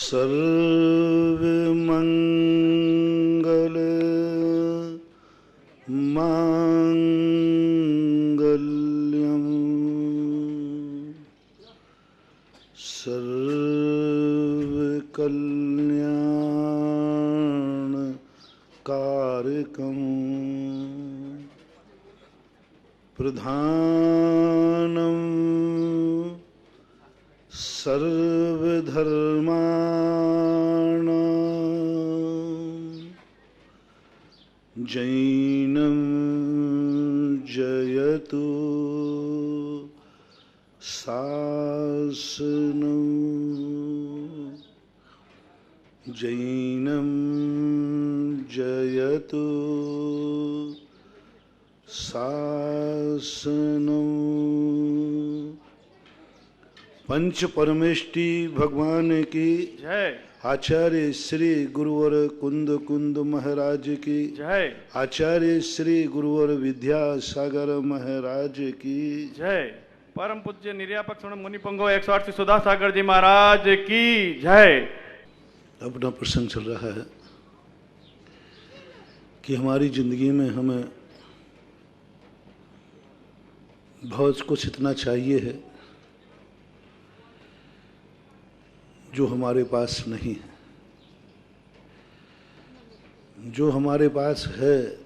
सर्वमंगल मांगल्यम सर्वकल्याण कारकम प्रधानम सर्वधर्माणां जैनं जयतु शासनं जैनं जयतु शासनं। पंच परमेष्टि भगवान की जय। आचार्य श्री गुरुवर कुंद कुंद महाराज की जय। आचार्य श्री गुरुवर विद्यासागर महाराज की जय। परम पूज्य निर्यापक स्वर्ण मुनिपंगो 108 सुधा सागर जी महाराज की जय। अपना प्रसंग चल रहा है कि हमारी जिंदगी में हमें बहुत कुछ इतना चाहिए है जो हमारे पास नहीं है। जो हमारे पास है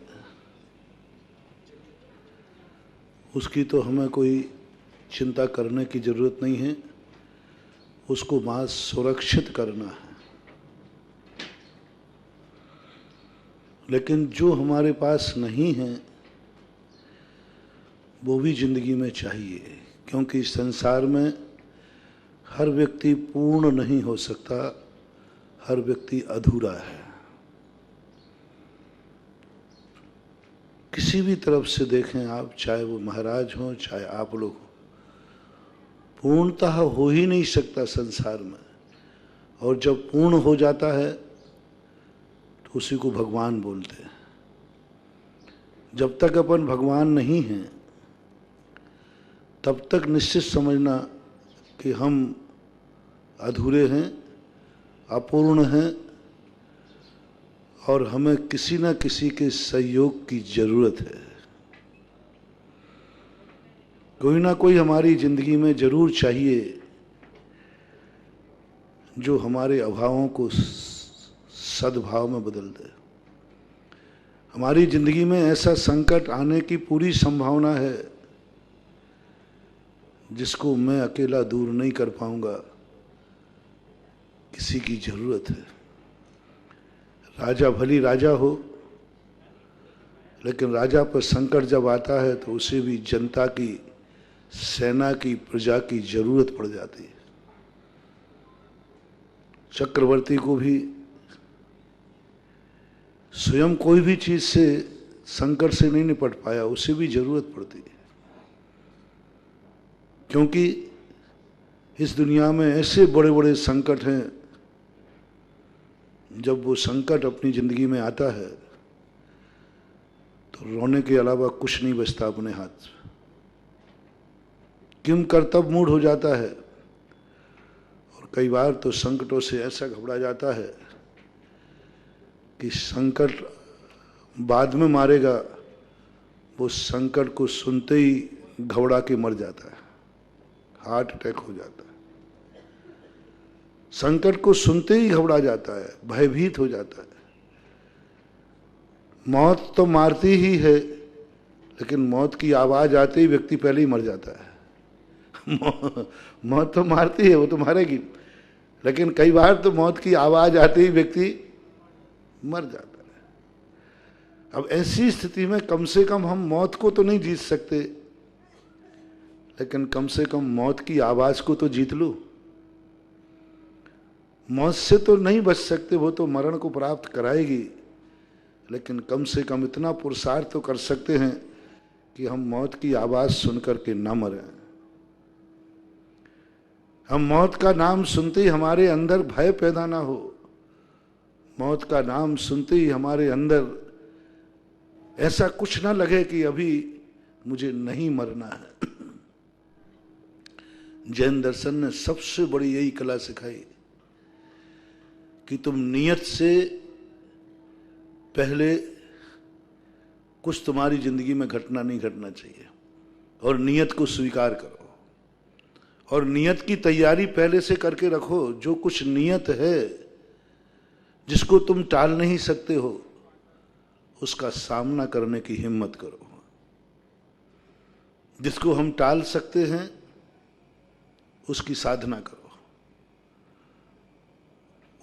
उसकी तो हमें कोई चिंता करने की जरूरत नहीं है, उसको वहाँ सुरक्षित करना है। लेकिन जो हमारे पास नहीं है वो भी जिंदगी में चाहिए, क्योंकि इस संसार में हर व्यक्ति पूर्ण नहीं हो सकता, हर व्यक्ति अधूरा है। किसी भी तरफ से देखें आप, चाहे वो महाराज हों चाहे आप लोग हो, पूर्णतः हो ही नहीं सकता संसार में। और जब पूर्ण हो जाता है तो उसी को भगवान बोलते हैं। जब तक अपन भगवान नहीं हैं तब तक निश्चित समझना कि हम अधूरे हैं, अपूर्ण हैं और हमें किसी न किसी के सहयोग की जरूरत है। कोई ना कोई हमारी जिंदगी में जरूर चाहिए जो हमारे अभावों को सद्भाव में बदल दे। हमारी जिंदगी में ऐसा संकट आने की पूरी संभावना है जिसको मैं अकेला दूर नहीं कर पाऊंगा, किसी की जरूरत है। राजा भली राजा हो, लेकिन राजा पर संकट जब आता है तो उसे भी जनता की, सेना की, प्रजा की जरूरत पड़ जाती है। चक्रवर्ती को भी स्वयं कोई भी चीज से, संकट से नहीं निपट पाया, उसे भी जरूरत पड़ती है। क्योंकि इस दुनिया में ऐसे बड़े बड़े संकट हैं, जब वो संकट अपनी जिंदगी में आता है तो रोने के अलावा कुछ नहीं बचता अपने हाथ। किम कर्तव्य मूड हो जाता है और कई बार तो संकटों से ऐसा घबरा जाता है कि संकट बाद में मारेगा, वो संकट को सुनते ही घबरा के मर जाता है, हार्ट अटैक हो जाता है। संकट को सुनते ही घबरा जाता है, भयभीत हो जाता है। मौत तो मारती ही है, लेकिन मौत की आवाज आते ही व्यक्ति पहले ही मर जाता है। मौत तो मारती है, वो तो मारेगी, लेकिन कई बार तो मौत की आवाज आते ही व्यक्ति मर जाता है। अब ऐसी स्थिति में कम से कम हम मौत को तो नहीं जीत सकते, लेकिन कम से कम मौत की आवाज को तो जीत लो। मौत से तो नहीं बच सकते, वो तो मरण को प्राप्त कराएगी, लेकिन कम से कम इतना पुरुषार्थ तो कर सकते हैं कि हम मौत की आवाज सुनकर के न मरें। हम मौत का नाम सुनते ही हमारे अंदर भय पैदा ना हो, मौत का नाम सुनते ही हमारे अंदर ऐसा कुछ ना लगे कि अभी मुझे नहीं मरना है। जैन दर्शन ने सबसे बड़ी यही कला सिखाई कि तुम नियत से पहले कुछ तुम्हारी जिंदगी में घटना नहीं घटना चाहिए, और नियत को स्वीकार करो और नियत की तैयारी पहले से करके रखो। जो कुछ नियत है जिसको तुम टाल नहीं सकते हो, उसका सामना करने की हिम्मत करो। जिसको हम टाल सकते हैं उसकी साधना करो,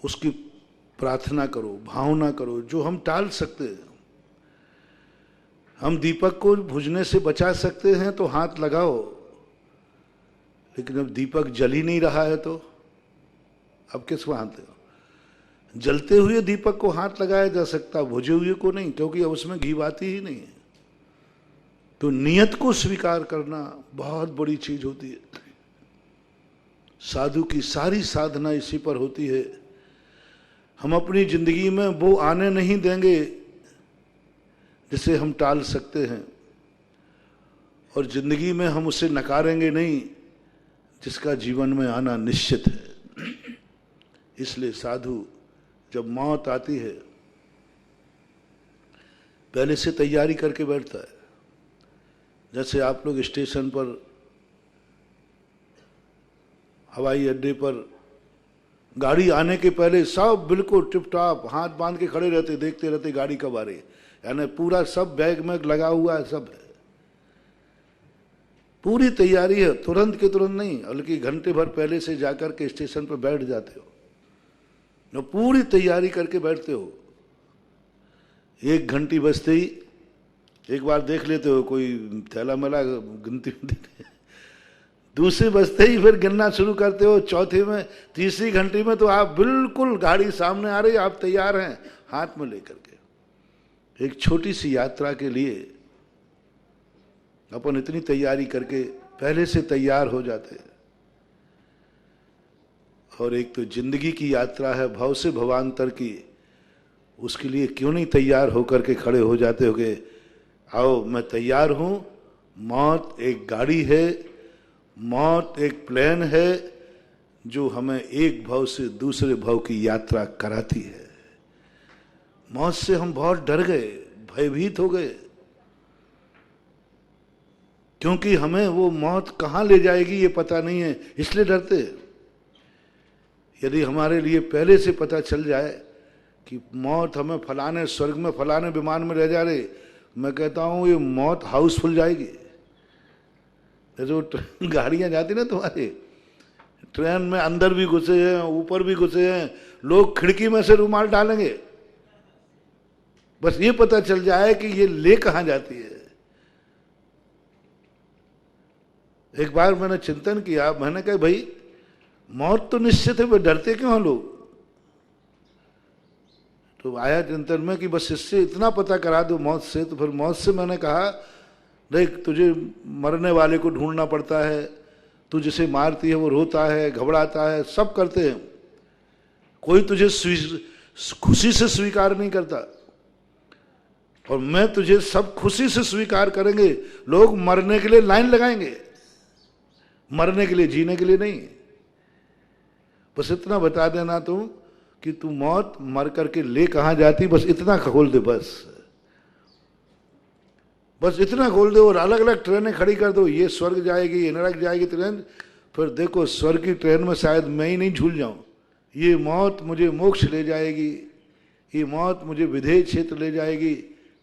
उसकी प्रार्थना करो, भावना करो। जो हम टाल सकते हैं, हम दीपक को बुझने से बचा सकते हैं तो हाथ लगाओ, लेकिन अब दीपक जल ही नहीं रहा है तो अब किसको हाथ लगाओ? जलते हुए दीपक को हाथ लगाया जा सकता, बुझे हुए को नहीं, क्योंकि अब उसमें घी बाती ही नहीं है। तो नियत को स्वीकार करना बहुत बड़ी चीज होती है। साधु की सारी साधना इसी पर होती है। हम अपनी जिंदगी में वो आने नहीं देंगे जिसे हम टाल सकते हैं, और जिंदगी में हम उसे नकारेंगे नहीं जिसका जीवन में आना निश्चित है। इसलिए साधु जब मौत आती है पहले से तैयारी करके बैठता है। जैसे आप लोग स्टेशन पर, हवाई अड्डे पर गाड़ी आने के पहले सब बिल्कुल टिपटाप हाथ बांध के खड़े रहते, देखते रहते गाड़ी कब आ रही है। यानी पूरा सब बैग में लगा हुआ है, सब है, पूरी तैयारी है। तुरंत के तुरंत नहीं, बल्कि घंटे भर पहले से जाकर के स्टेशन पर बैठ जाते हो, तो पूरी तैयारी करके बैठते हो। एक घंटी बजते ही एक बार देख लेते हो कोई थैला मैला गिनती, दूसरी बजते ही फिर गिनना शुरू करते हो, चौथी में, तीसरी घंटी में तो आप बिल्कुल गाड़ी सामने आ रही, आप तैयार हैं हाथ में लेकर के। एक छोटी सी यात्रा के लिए अपन इतनी तैयारी करके पहले से तैयार हो जाते हैं। और एक तो जिंदगी की यात्रा है भव से भवांतर की, उसके लिए क्यों नहीं तैयार होकर के खड़े हो जाते हो कि आओ मैं तैयार हूं। मौत एक गाड़ी है, मौत एक प्लेन है जो हमें एक भव से दूसरे भव की यात्रा कराती है। मौत से हम बहुत डर गए, भयभीत हो गए, क्योंकि हमें वो मौत कहाँ ले जाएगी ये पता नहीं है, इसलिए डरते हैं। यदि हमारे लिए पहले से पता चल जाए कि मौत हमें फलाने स्वर्ग में फलाने विमान में ले जा रही, मैं कहता हूँ ये मौत हाउसफुल जाएगी। जो गाड़ियाँ जाती ना तुम्हारी, ट्रेन में अंदर भी घुसे हैं, ऊपर भी घुसे हैं, लोग खिड़की में से रुमाल डालेंगे, बस ये पता चल जाए कि ये ले कहाँ जाती है। एक बार मैंने चिंतन किया, मैंने कहा भाई मौत तो निश्चित है, वे डरते क्यों हैं लोग? तो आया चिंतन में कि बस इससे इतना पता करा दो मौत से। तो फिर मौत से मैंने कहा देख, तुझे मरने वाले को ढूंढना पड़ता है, तू जिसे मारती है वो रोता है, घबराता है, सब करते हैं, कोई तुझे खुशी से स्वीकार नहीं करता, और मैं तुझे सब खुशी से स्वीकार करेंगे। लोग मरने के लिए लाइन लगाएंगे, मरने के लिए, जीने के लिए नहीं। बस इतना बता देना तुम कि तू मौत मर करके ले कहाँ जाती, बस इतना खोल दे, बस इतना खोल दे। और अलग अलग ट्रेनें खड़ी कर दो, ये स्वर्ग जाएगी, ये नरक जाएगी ट्रेन, फिर देखो स्वर्ग की ट्रेन में शायद मैं ही नहीं झूल जाऊं, ये मौत मुझे मोक्ष ले जाएगी, ये मौत मुझे विधेय क्षेत्र ले जाएगी,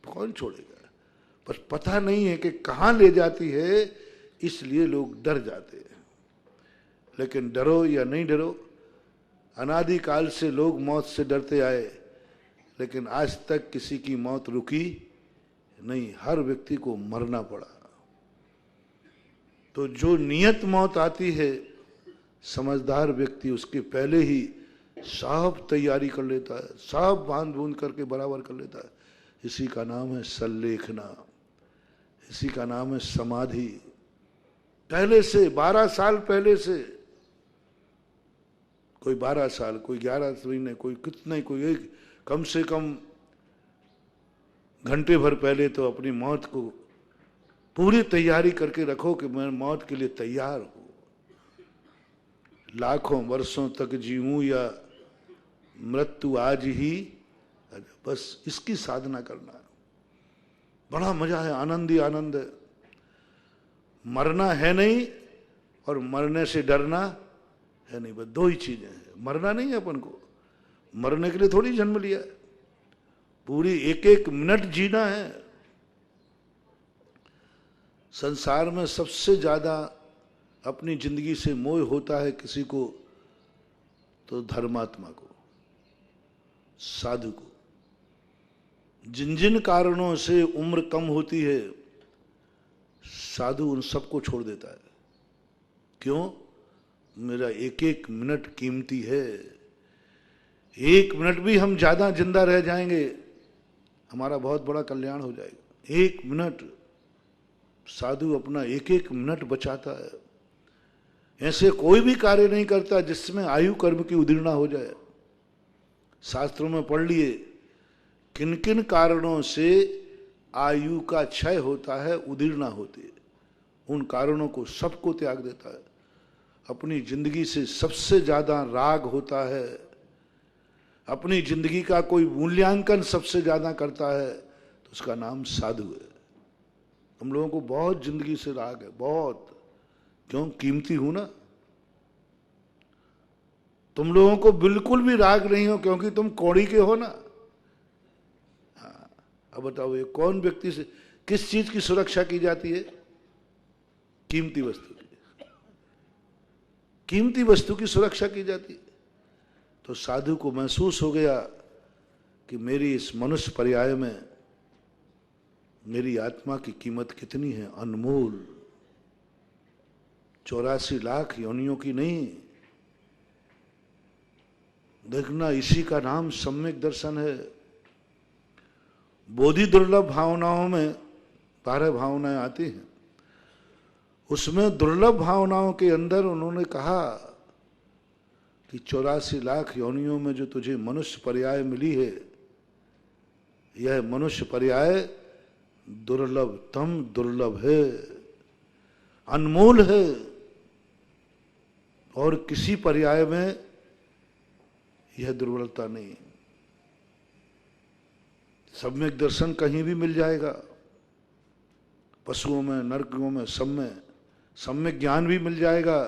कौन छोड़ेगा? बस पता नहीं है कि कहाँ ले जाती है, इसलिए लोग डर जाते हैं। लेकिन डरो या नहीं डरो, अनादिकाल से लोग मौत से डरते आए, लेकिन आज तक किसी की मौत रुकी नहीं, हर व्यक्ति को मरना पड़ा। तो जो नियत मौत आती है, समझदार व्यक्ति उसके पहले ही सब तैयारी कर लेता है, सब बांध बूंद करके बराबर कर लेता है। इसी का नाम है संलेखना, इसी का नाम है समाधि। पहले से 12 साल पहले से, कोई 12 साल, कोई 11 महीने, कोई कितने, कोई एक, कम से कम घंटे भर पहले तो अपनी मौत को पूरी तैयारी करके रखो कि मैं मौत के लिए तैयार हूं। लाखों वर्षों तक जीऊं या मृत्यु आज ही, बस इसकी साधना करना है। बड़ा मजा है, आनंद ही आनंद है। मरना है नहीं और मरने से डरना है नहीं, बस दो ही चीजें हैं। मरना नहीं है अपन को, मरने के लिए थोड़ी जन्म लिया है, पूरी एक एक मिनट जीना है। संसार में सबसे ज्यादा अपनी जिंदगी से मोह होता है किसी को तो धर्मात्मा को, साधु को। जिन जिन कारणों से उम्र कम होती है, साधु उन सबको छोड़ देता है। क्यों? मेरा एक एक मिनट कीमती है। एक मिनट भी हम ज्यादा जिंदा रह जाएंगे, हमारा बहुत बड़ा कल्याण हो जाएगा। एक मिनट, साधु अपना एक एक मिनट बचाता है। ऐसे कोई भी कार्य नहीं करता जिसमें आयु कर्म की उदीर्णा हो जाए। शास्त्रों में पढ़ लिए किन किन कारणों से आयु का क्षय होता है, उदीर्णा होती है। उन कारणों को सबको त्याग देता है। अपनी जिंदगी से सबसे ज्यादा राग होता है, अपनी जिंदगी का कोई मूल्यांकन सबसे ज्यादा करता है, तो उसका नाम साधु है। हम लोगों को बहुत जिंदगी से राग है, बहुत। क्यों? कीमती हूं ना। तुम लोगों को बिल्कुल भी राग नहीं हो क्योंकि तुम कौड़ी के हो ना। हाँ, अब बताओ ये कौन व्यक्ति से किस चीज की सुरक्षा की जाती है? कीमती वस्तु की, कीमती वस्तु की सुरक्षा की जाती है। तो साधु को महसूस हो गया कि मेरी इस मनुष्य पर्याय में मेरी आत्मा की कीमत कितनी है, अनमोल। 84 लाख योनियों की नहीं। देखना, इसी का नाम सम्यक दर्शन है। बोधि दुर्लभ भावनाओं में 12 भावनाएं आती हैं। उसमें दुर्लभ भावनाओं के अंदर उन्होंने कहा कि 84 लाख योनियों में जो तुझे मनुष्य पर्याय मिली है, यह मनुष्य पर्याय दुर्लभतम दुर्लभ है, अनमोल है। और किसी पर्याय में यह दुर्बलता नहीं। सम्यक दर्शन कहीं भी मिल जाएगा, पशुओं में, नरकों में, सब में। सम्यक ज्ञान भी मिल जाएगा,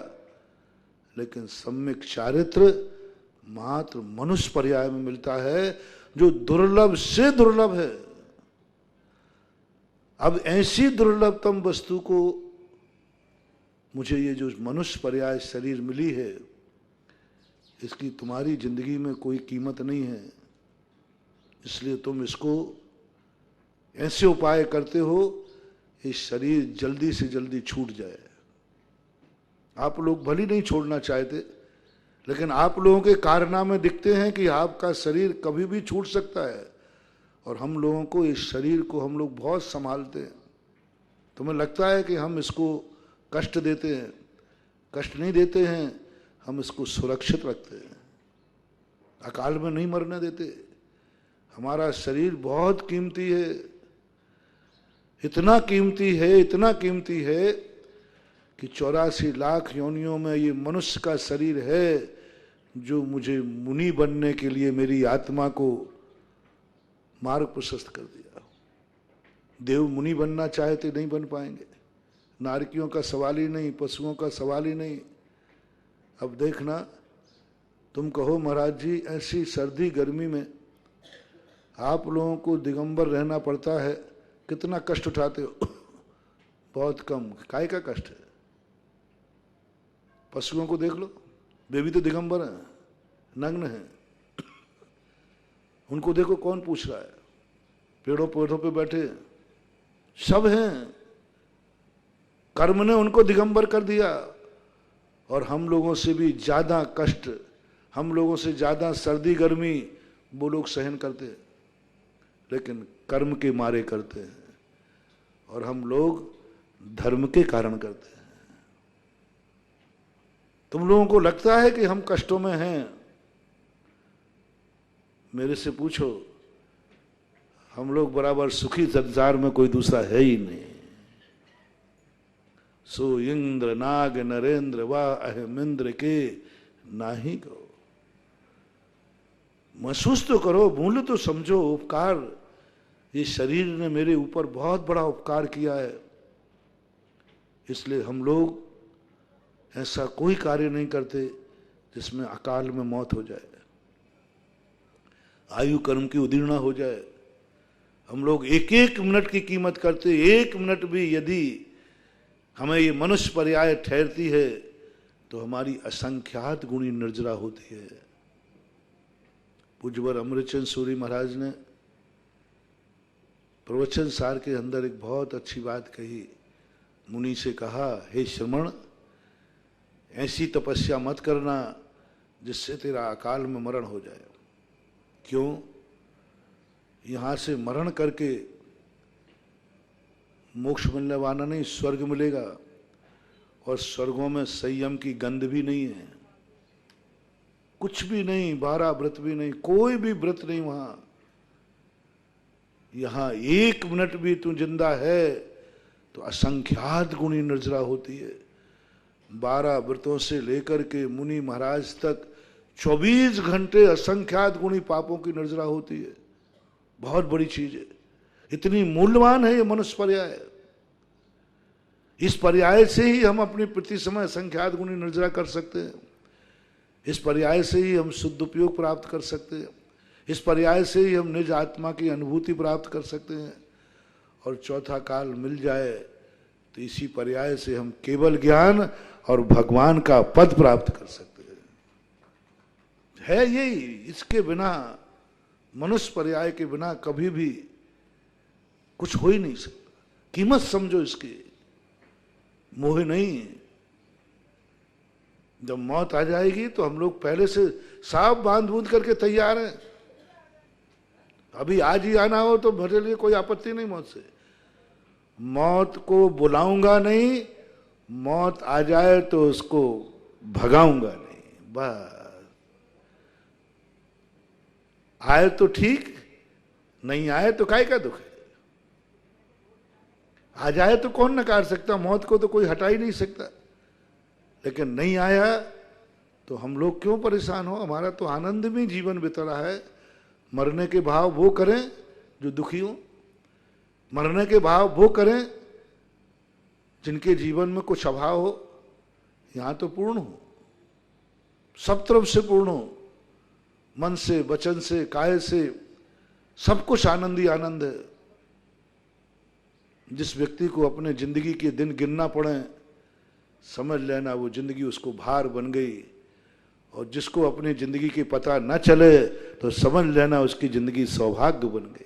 लेकिन सम्यक चारित्र मात्र मनुष्य पर्याय में मिलता है, जो दुर्लभ से दुर्लभ है। अब ऐसी दुर्लभतम वस्तु को मुझे ये जो मनुष्य पर्याय शरीर मिली है, इसकी तुम्हारी जिंदगी में कोई कीमत नहीं है। इसलिए तुम इसको ऐसे उपाय करते हो इस शरीर जल्दी से जल्दी छूट जाए। आप लोग भली नहीं छोड़ना चाहते, लेकिन आप लोगों के कारनामे दिखते हैं कि आपका शरीर कभी भी छूट सकता है। और हम लोगों को, इस शरीर को हम लोग बहुत संभालते हैं। तुम्हें लगता है कि हम इसको कष्ट देते हैं, कष्ट नहीं देते हैं। हम इसको सुरक्षित रखते हैं, अकाल में नहीं मरने देते। हमारा शरीर बहुत कीमती है, इतना कीमती है, इतना कीमती है कि 84 लाख योनियों में ये मनुष्य का शरीर है, जो मुझे मुनि बनने के लिए मेरी आत्मा को मार्ग प्रशस्त कर दिया। देव मुनि बनना चाहते नहीं बन पाएंगे। नारकियों का सवाल ही नहीं, पशुओं का सवाल ही नहीं। अब देखना, तुम कहो महाराज जी ऐसी सर्दी गर्मी में आप लोगों को दिगंबर रहना पड़ता है, कितना कष्ट उठाते हो? बहुत कम। काय का कष्ट है? पशुओं को देख लो, वे भी तो दिगंबर हैं, नग्न हैं। उनको देखो कौन पूछ रहा है? पेड़ों पौधों पे बैठे सब हैं। कर्म ने उनको दिगंबर कर दिया। और हम लोगों से भी ज्यादा कष्ट, हम लोगों से ज्यादा सर्दी गर्मी वो लोग सहन करते हैं, लेकिन कर्म के मारे करते हैं। और हम लोग धर्म के कारण करते हैं। तुम लोगों को लगता है कि हम कष्टों में हैं। मेरे से पूछो, हम लोग बराबर सुखी संसार में कोई दूसरा है ही नहीं। सो इंद्र नाग नरेंद्र व अहमिंद्र के नाही गो। महसूस तो करो, मूल्य तो समझो। उपकार, ये शरीर ने मेरे ऊपर बहुत बड़ा उपकार किया है, इसलिए हम लोग ऐसा कोई कार्य नहीं करते जिसमें अकाल में मौत हो जाए, आयु कर्म की उदीर्णा हो जाए। हम लोग एक एक मिनट की कीमत करते, एक मिनट भी यदि हमें ये मनुष्य पर्याय ठहरती है तो हमारी असंख्यात गुणी निर्जरा होती है। पूज्यवर अमृतचंद सूरी महाराज ने प्रवचन सार के अंदर एक बहुत अच्छी बात कही। मुनि से कहा, हे श्रमण, ऐसी तपस्या मत करना जिससे तेरा अकाल में मरण हो जाए। क्यों? यहां से मरण करके मोक्ष मिलने वाला नहीं, स्वर्ग मिलेगा, और स्वर्गों में संयम की गंध भी नहीं है, कुछ भी नहीं, 12 व्रत भी नहीं, कोई भी व्रत नहीं वहां। यहां एक मिनट भी तू जिंदा है तो असंख्यात गुणी निर्जरा होती है। 12 व्रतों से लेकर के मुनि महाराज तक 24 घंटे असंख्यात गुणी पापों की निर्जरा होती है। बहुत बड़ी चीज है, इतनी मूल्यवान है ये मनुष्य पर्याय। इस पर्याय से ही हम अपनी प्रति समय असंख्यात गुणी निर्जरा कर सकते हैं। इस पर्याय से ही हम शुद्ध उपयोग प्राप्त कर सकते हैं। इस पर्याय से ही हम निज आत्मा की अनुभूति प्राप्त कर सकते हैं। और चौथा काल मिल जाए तो इसी पर्याय से हम केवल ज्ञान और भगवान का पद प्राप्त कर सकते हैं। है यही, इसके बिना, मनुष्य पर्याय के बिना कभी भी कुछ हो ही नहीं सकता। कीमत समझो इसकी, मोह नहीं। जब मौत आ जाएगी तो हम लोग पहले से साफ बांध बूंद करके तैयार हैं। अभी आज ही आना हो तो मेरे लिए कोई आपत्ति नहीं मौत से। मौत को बुलाऊंगा नहीं, मौत आ जाए तो उसको भगाऊंगा नहीं। बस आए तो ठीक, नहीं आए तो काय का दुख है। आ जाए तो कौन नकार सकता, मौत को तो कोई हटा ही नहीं सकता। लेकिन नहीं आया तो हम लोग क्यों परेशान हो? हमारा तो आनंद में जीवन बीत रहा है। मरने के भाव वो करें जो दुखी हो, मरने के भाव वो करें जिनके जीवन में कुछ अभाव हो। यहां तो पूर्ण हो, सब तरफ से पूर्ण हो, मन से, वचन से, काय से, सब कुछ आनंद ही आनंद है। जिस व्यक्ति को अपने जिंदगी के दिन गिनना पड़े, समझ लेना वो जिंदगी उसको भार बन गई। और जिसको अपनी जिंदगी की पता न चले तो समझ लेना उसकी जिंदगी सौभाग्य बन गई।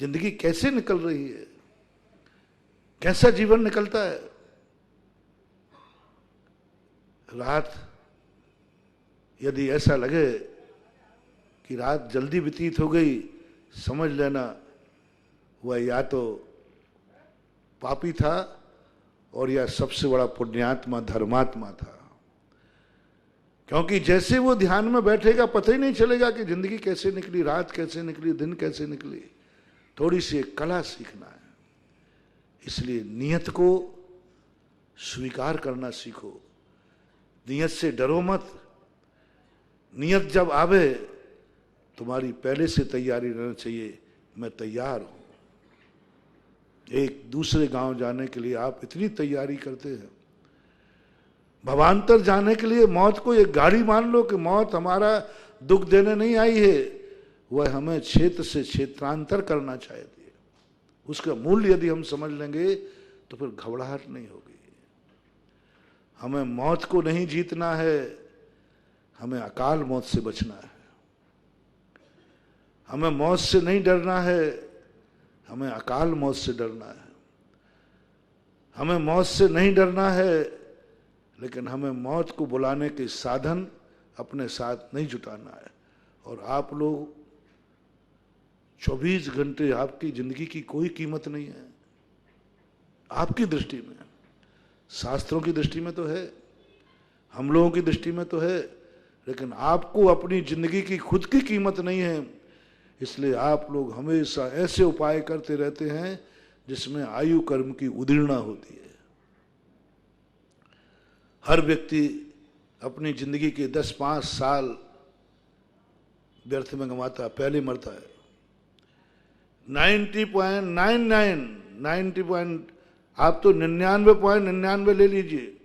जिंदगी कैसे निकल रही है, कैसा जीवन निकलता है। रात यदि ऐसा लगे कि रात जल्दी व्यतीत हो गई, समझ लेना वह या तो पापी था और या सबसे बड़ा पुण्यात्मा धर्मात्मा था। क्योंकि जैसे वो ध्यान में बैठेगा पता ही नहीं चलेगा कि जिंदगी कैसे निकली, रात कैसे निकली, दिन कैसे निकली। थोड़ी सी कला सीखना है। इसलिए नियत को स्वीकार करना सीखो। नियत से डरो मत। नियत जब आवे तुम्हारी पहले से तैयारी रहना चाहिए, मैं तैयार हूं। एक दूसरे गांव जाने के लिए आप इतनी तैयारी करते हैं, भवांतर जाने के लिए मौत को एक गाड़ी मान लो कि मौत हमारा दुख देने नहीं आई है, वह हमें क्षेत्र से क्षेत्रांतर करना चाहती है। उसका मूल्य यदि हम समझ लेंगे तो फिर घबराहट नहीं होगी। हमें मौत को नहीं जीतना है, हमें अकाल मौत से बचना है। हमें मौत से नहीं डरना है, हमें अकाल मौत से डरना है। हमें मौत से नहीं डरना है, लेकिन हमें मौत को बुलाने के साधन अपने साथ नहीं जुटाना है। और आप लोग 24 घंटे, आपकी जिंदगी की कोई कीमत नहीं है आपकी दृष्टि में। शास्त्रों की दृष्टि में तो है, हम लोगों की दृष्टि में तो है, लेकिन आपको अपनी जिंदगी की खुद की कीमत नहीं है। इसलिए आप लोग हमेशा ऐसे उपाय करते रहते हैं जिसमें आयु कर्म की उदीर्णा होती है। हर व्यक्ति अपनी जिंदगी के 10-5 साल व्यर्थ में गंवाता है, पहले मरता है। 90.99 आप तो 99.99 ले लीजिए,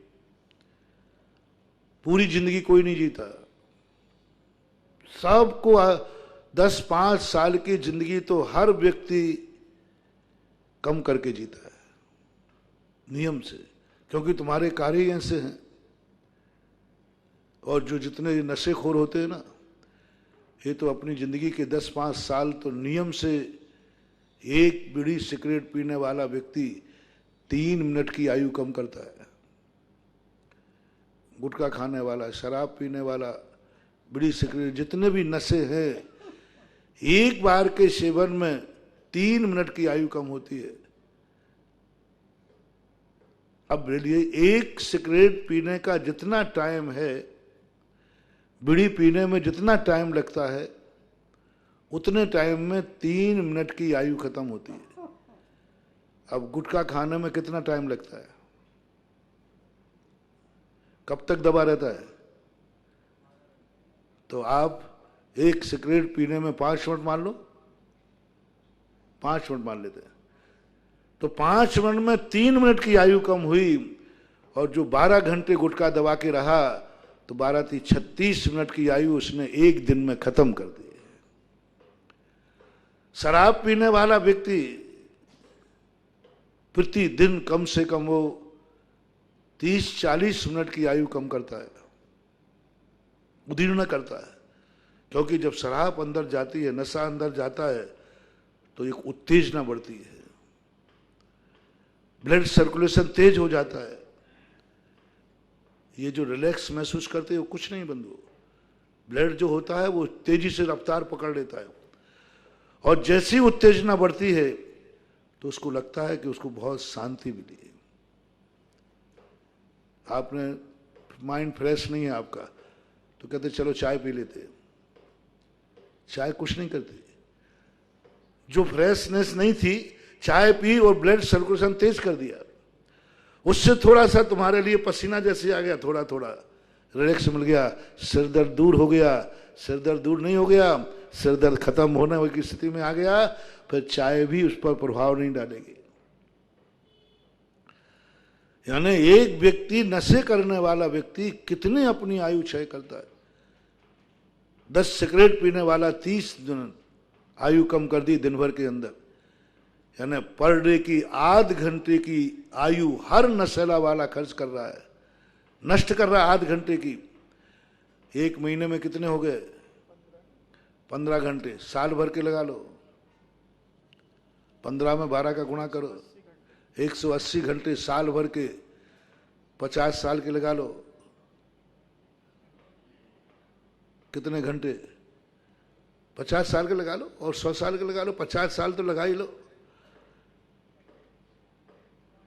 पूरी जिंदगी कोई नहीं जीता। सबको 10-5 साल की जिंदगी तो हर व्यक्ति कम करके जीता है नियम से, क्योंकि तुम्हारे कार्य ही ऐसे हैं। और जो जितने नशेखोर होते हैं ना, ये तो अपनी जिंदगी के 10-5 साल तो नियम से, एक बीड़ी सिगरेट पीने वाला व्यक्ति 3 मिनट की आयु कम करता है। गुटखा खाने वाला, शराब पीने वाला, बीड़ी सिगरेट, जितने भी नशे हैं, एक बार के सेवन में 3 मिनट की आयु कम होती है। अब बोलिए, एक सिगरेट पीने का जितना टाइम है, बीड़ी पीने में जितना टाइम लगता है, उतने टाइम में 3 मिनट की आयु खत्म होती है। अब गुटखा खाने में कितना टाइम लगता है? कब तक दबा रहता है? तो आप एक सिगरेट पीने में 5 मिनट मान लो, 5 मिनट मान लेते हैं, तो 5 मिनट में 3 मिनट की आयु कम हुई। और जो 12 घंटे गुटखा दबा के रहा, तो 36 मिनट की आयु उसने एक दिन में खत्म कर दी। शराब पीने वाला व्यक्ति प्रतिदिन कम से कम वो 30-40 मिनट की आयु कम करता है, उदीर्ण करता है। क्योंकि जब शराब अंदर जाती है, नशा अंदर जाता है, तो एक उत्तेजना बढ़ती है, ब्लड सर्कुलेशन तेज हो जाता है। ये जो रिलैक्स महसूस करते हैं वो कुछ नहीं बंधु, ब्लड जो होता है वो तेजी से रफ्तार पकड़ लेता है, और जैसी उत्तेजना बढ़ती है तो उसको लगता है कि उसको बहुत शांति मिली है। आपने माइंड फ्रेश नहीं है आपका, तो कहते चलो चाय पी लेते। चाय कुछ नहीं करती। जो फ्रेशनेस नहीं थी, चाय पी और ब्लड सर्कुलेशन तेज कर दिया, उससे थोड़ा सा तुम्हारे लिए पसीना जैसे आ गया, थोड़ा थोड़ा रिलैक्स मिल गया, सिर दर्द दूर हो गया। सिर दर्द दूर नहीं हो गया, सिर दर्द खत्म होने की स्थिति में आ गया, फिर चाय भी उस पर प्रभाव नहीं डालेगी। यानी एक व्यक्ति, नशे करने वाला व्यक्ति कितने अपनी आयु क्षय करता है। 10 सिगरेट पीने वाला 30 दिन आयु कम कर दी दिन भर के अंदर। यानी पर डे की आध घंटे की आयु हर नशेला वाला खर्च कर रहा है, नष्ट कर रहा है आध घंटे की। एक महीने में कितने हो गए? 15 घंटे। साल भर के लगा लो, 15 में 12 का गुणा करो, 180 घंटे साल भर के, 50 साल के लगा लो, कितने घंटे? 50 साल के लगा लो और 100 साल के लगा लो, 50 साल तो लगा ही लो।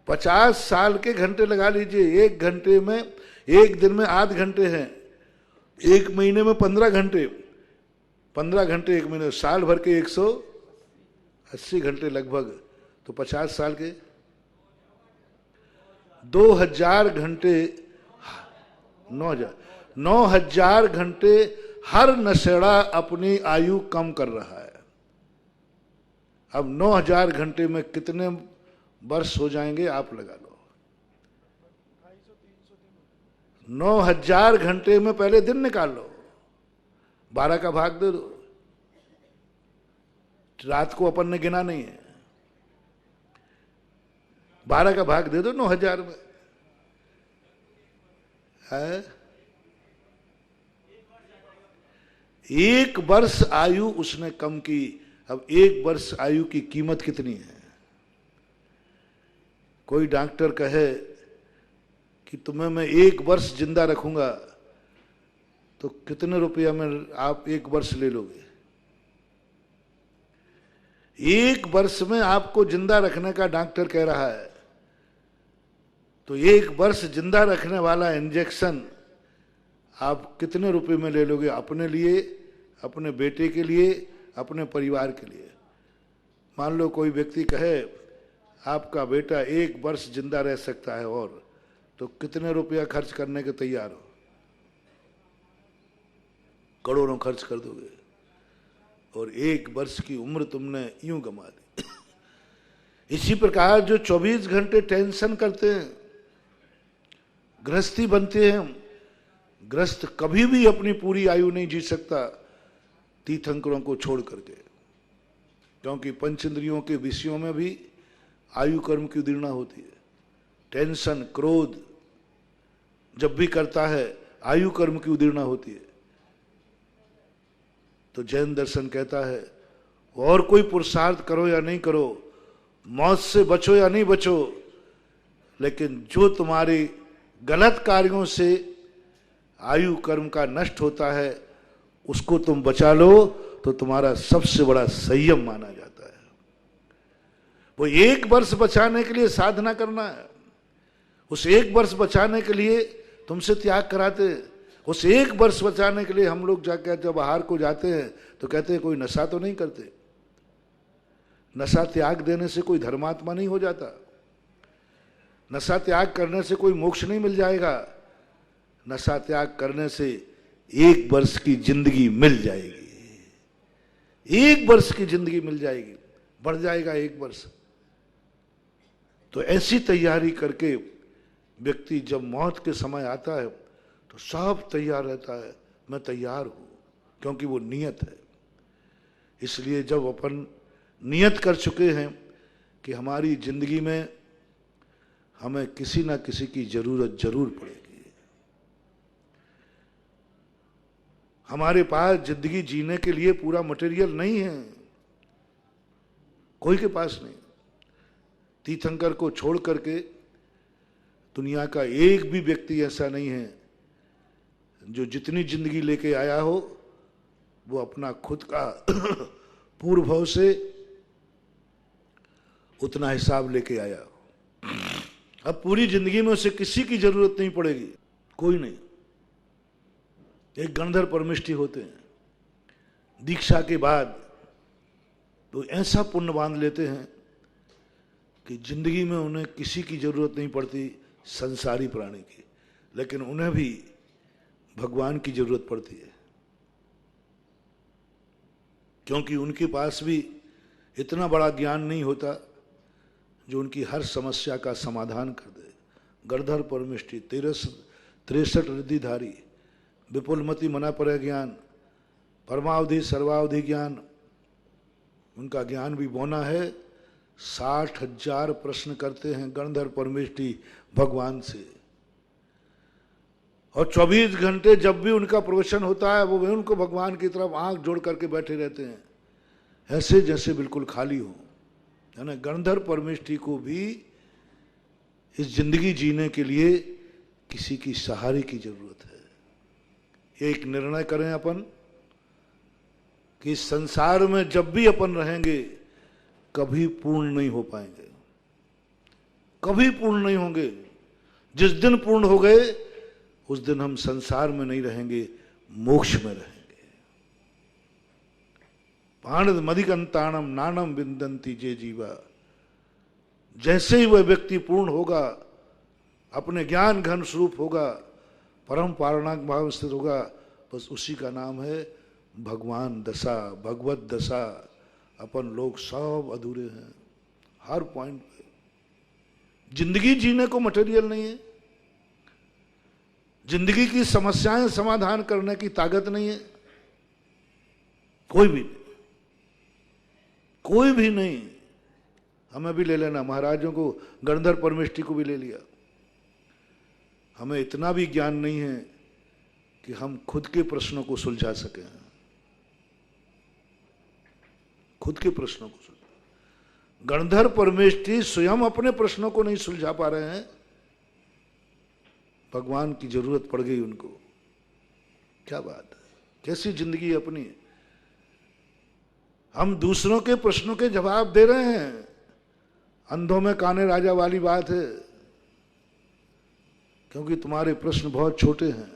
50 साल के घंटे लगा लीजिए। एक घंटे में, एक दिन में आध घंटे हैं, एक महीने में 15 घंटे, 15 घंटे एक महीने, साल भर के 180 घंटे लगभग, तो 50 साल के 2000 घंटे, 9000 घंटे हर नशेड़ा अपनी आयु कम कर रहा है। अब 9000 घंटे में कितने वर्ष हो जाएंगे आप लगा लो। 9000 घंटे में पहले दिन निकाल लो, 12 का भाग दे दो। रात को अपन ने गिना नहीं है, 12 का भाग दे दो 9000 में है। 1 वर्ष आयु उसने कम की। अब 1 वर्ष आयु की कीमत कितनी है? कोई डॉक्टर कहे कि तुम्हें मैं 1 वर्ष जिंदा रखूंगा, तो कितने रुपया में आप 1 वर्ष ले लोगे? 1 वर्ष में आपको जिंदा रखने का डॉक्टर कह रहा है, तो 1 वर्ष जिंदा रखने वाला इंजेक्शन आप कितने रुपए में ले लोगे? अपने लिए, अपने बेटे के लिए, अपने परिवार के लिए। मान लो कोई व्यक्ति कहे आपका बेटा 1 वर्ष जिंदा रह सकता है, और तो कितने रुपया खर्च करने के तैयार हो? करोड़ों खर्च कर दोगे। और 1 वर्ष की उम्र तुमने यूं गंवा दी। इसी प्रकार जो 24 घंटे टेंशन करते हैं, गृहस्थी बनते हैं, गृहस्थ कभी भी अपनी पूरी आयु नहीं जी सकता तीर्थंकरों को छोड़ करके, क्योंकि पंचेंद्रियों के विषयों में भी आयु कर्म की उदीर्णा होती है। टेंशन, क्रोध जब भी करता है आयु कर्म की उदीर्णा होती है। तो जैन दर्शन कहता है और कोई पुरुषार्थ करो या नहीं करो, मौत से बचो या नहीं बचो, लेकिन जो तुम्हारे गलत कार्यों से आयु कर्म का नष्ट होता है उसको तुम बचा लो तो तुम्हारा सबसे बड़ा संयम माना जाता है। वो 1 वर्ष बचाने के लिए साधना करना है, उस 1 वर्ष बचाने के लिए तुमसे त्याग कराते, उस 1 वर्ष बचाने के लिए हम लोग जाकर जब बाहर को जाते हैं तो कहते हैं कोई नशा तो नहीं करते। नशा त्याग देने से कोई धर्मात्मा नहीं हो जाता, नशा त्याग करने से कोई मोक्ष नहीं मिल जाएगा। नशा त्याग करने से 1 वर्ष की जिंदगी मिल जाएगी, 1 वर्ष की जिंदगी मिल जाएगी, बढ़ जाएगा 1 वर्ष। तो ऐसी तैयारी करके व्यक्ति जब मौत के समय आता है तो सब तैयार रहता है, मैं तैयार हूं, क्योंकि वो नियत है। इसलिए जब अपन नियत कर चुके हैं कि हमारी जिंदगी में हमें किसी ना किसी की जरूरत जरूर पड़ेगी, हमारे पास जिंदगी जीने के लिए पूरा मटेरियल नहीं है, कोई के पास नहीं। तीर्थंकर को छोड़ करके दुनिया का एक भी व्यक्ति ऐसा नहीं है जो जितनी जिंदगी लेके आया हो वो अपना खुद का पूर्व भव से उतना हिसाब लेके आया। अब पूरी जिंदगी में उसे किसी की जरूरत नहीं पड़ेगी, कोई नहीं। एक गणधर परमिष्ठी होते हैं, दीक्षा के बाद तो ऐसा पुण्य बांध लेते हैं कि जिंदगी में उन्हें किसी की जरूरत नहीं पड़ती संसारी प्राणी की, लेकिन उन्हें भी भगवान की जरूरत पड़ती है, क्योंकि उनके पास भी इतना बड़ा ज्ञान नहीं होता जो उनकी हर समस्या का समाधान कर दे। गणधर परमिष्ठी 63 रिद्धिधारी, विपुलमति मना पर ज्ञान, परमावधि सर्वावधि ज्ञान, उनका ज्ञान भी बौना है। 60,000 प्रश्न करते हैं गणधर परमेष्ठी भगवान से, और 24 घंटे जब भी उनका प्रवचन होता है वो उनको भगवान की तरफ आंख जोड़ करके बैठे रहते हैं, ऐसे जैसे बिल्कुल खाली हो। है ना, गणधर परमेष्ठी को भी इस जिंदगी जीने के लिए किसी की सहारे की जरूरत है। एक निर्णय करें अपन कि इस संसार में जब भी अपन रहेंगे कभी पूर्ण नहीं हो पाएंगे, कभी पूर्ण नहीं होंगे। जिस दिन पूर्ण हो गए उस दिन हम संसार में नहीं रहेंगे, मोक्ष में रहेंगे। पाणद मधिकंताणम नानम विंदंती जे जीवा, जैसे ही वह व्यक्ति पूर्ण होगा, अपने ज्ञान घन स्वरूप होगा, परम पारणाक भाव स्थित होगा, बस उसी का नाम है भगवान दशा, भगवत दशा। अपन लोग सब अधूरे हैं हर पॉइंट पे। जिंदगी जीने को मटेरियल नहीं है, जिंदगी की समस्याएं समाधान करने की ताकत नहीं है, कोई भी नहीं, कोई भी नहीं। हमें भी ले लेना, महाराजों को, गणधर परमेष्ठी को भी ले लिया। हमें इतना भी ज्ञान नहीं है कि हम खुद के प्रश्नों को सुलझा सकें, खुद के प्रश्नों को सुलझा। गणधर परमेष्ठी स्वयं अपने प्रश्नों को नहीं सुलझा पा रहे हैं, भगवान की जरूरत पड़ गई उनको। क्या बात है, कैसी जिंदगी अपनी। हम दूसरों के प्रश्नों के जवाब दे रहे हैं, अंधों में काने राजा वाली बात है, क्योंकि तुम्हारे प्रश्न बहुत छोटे हैं,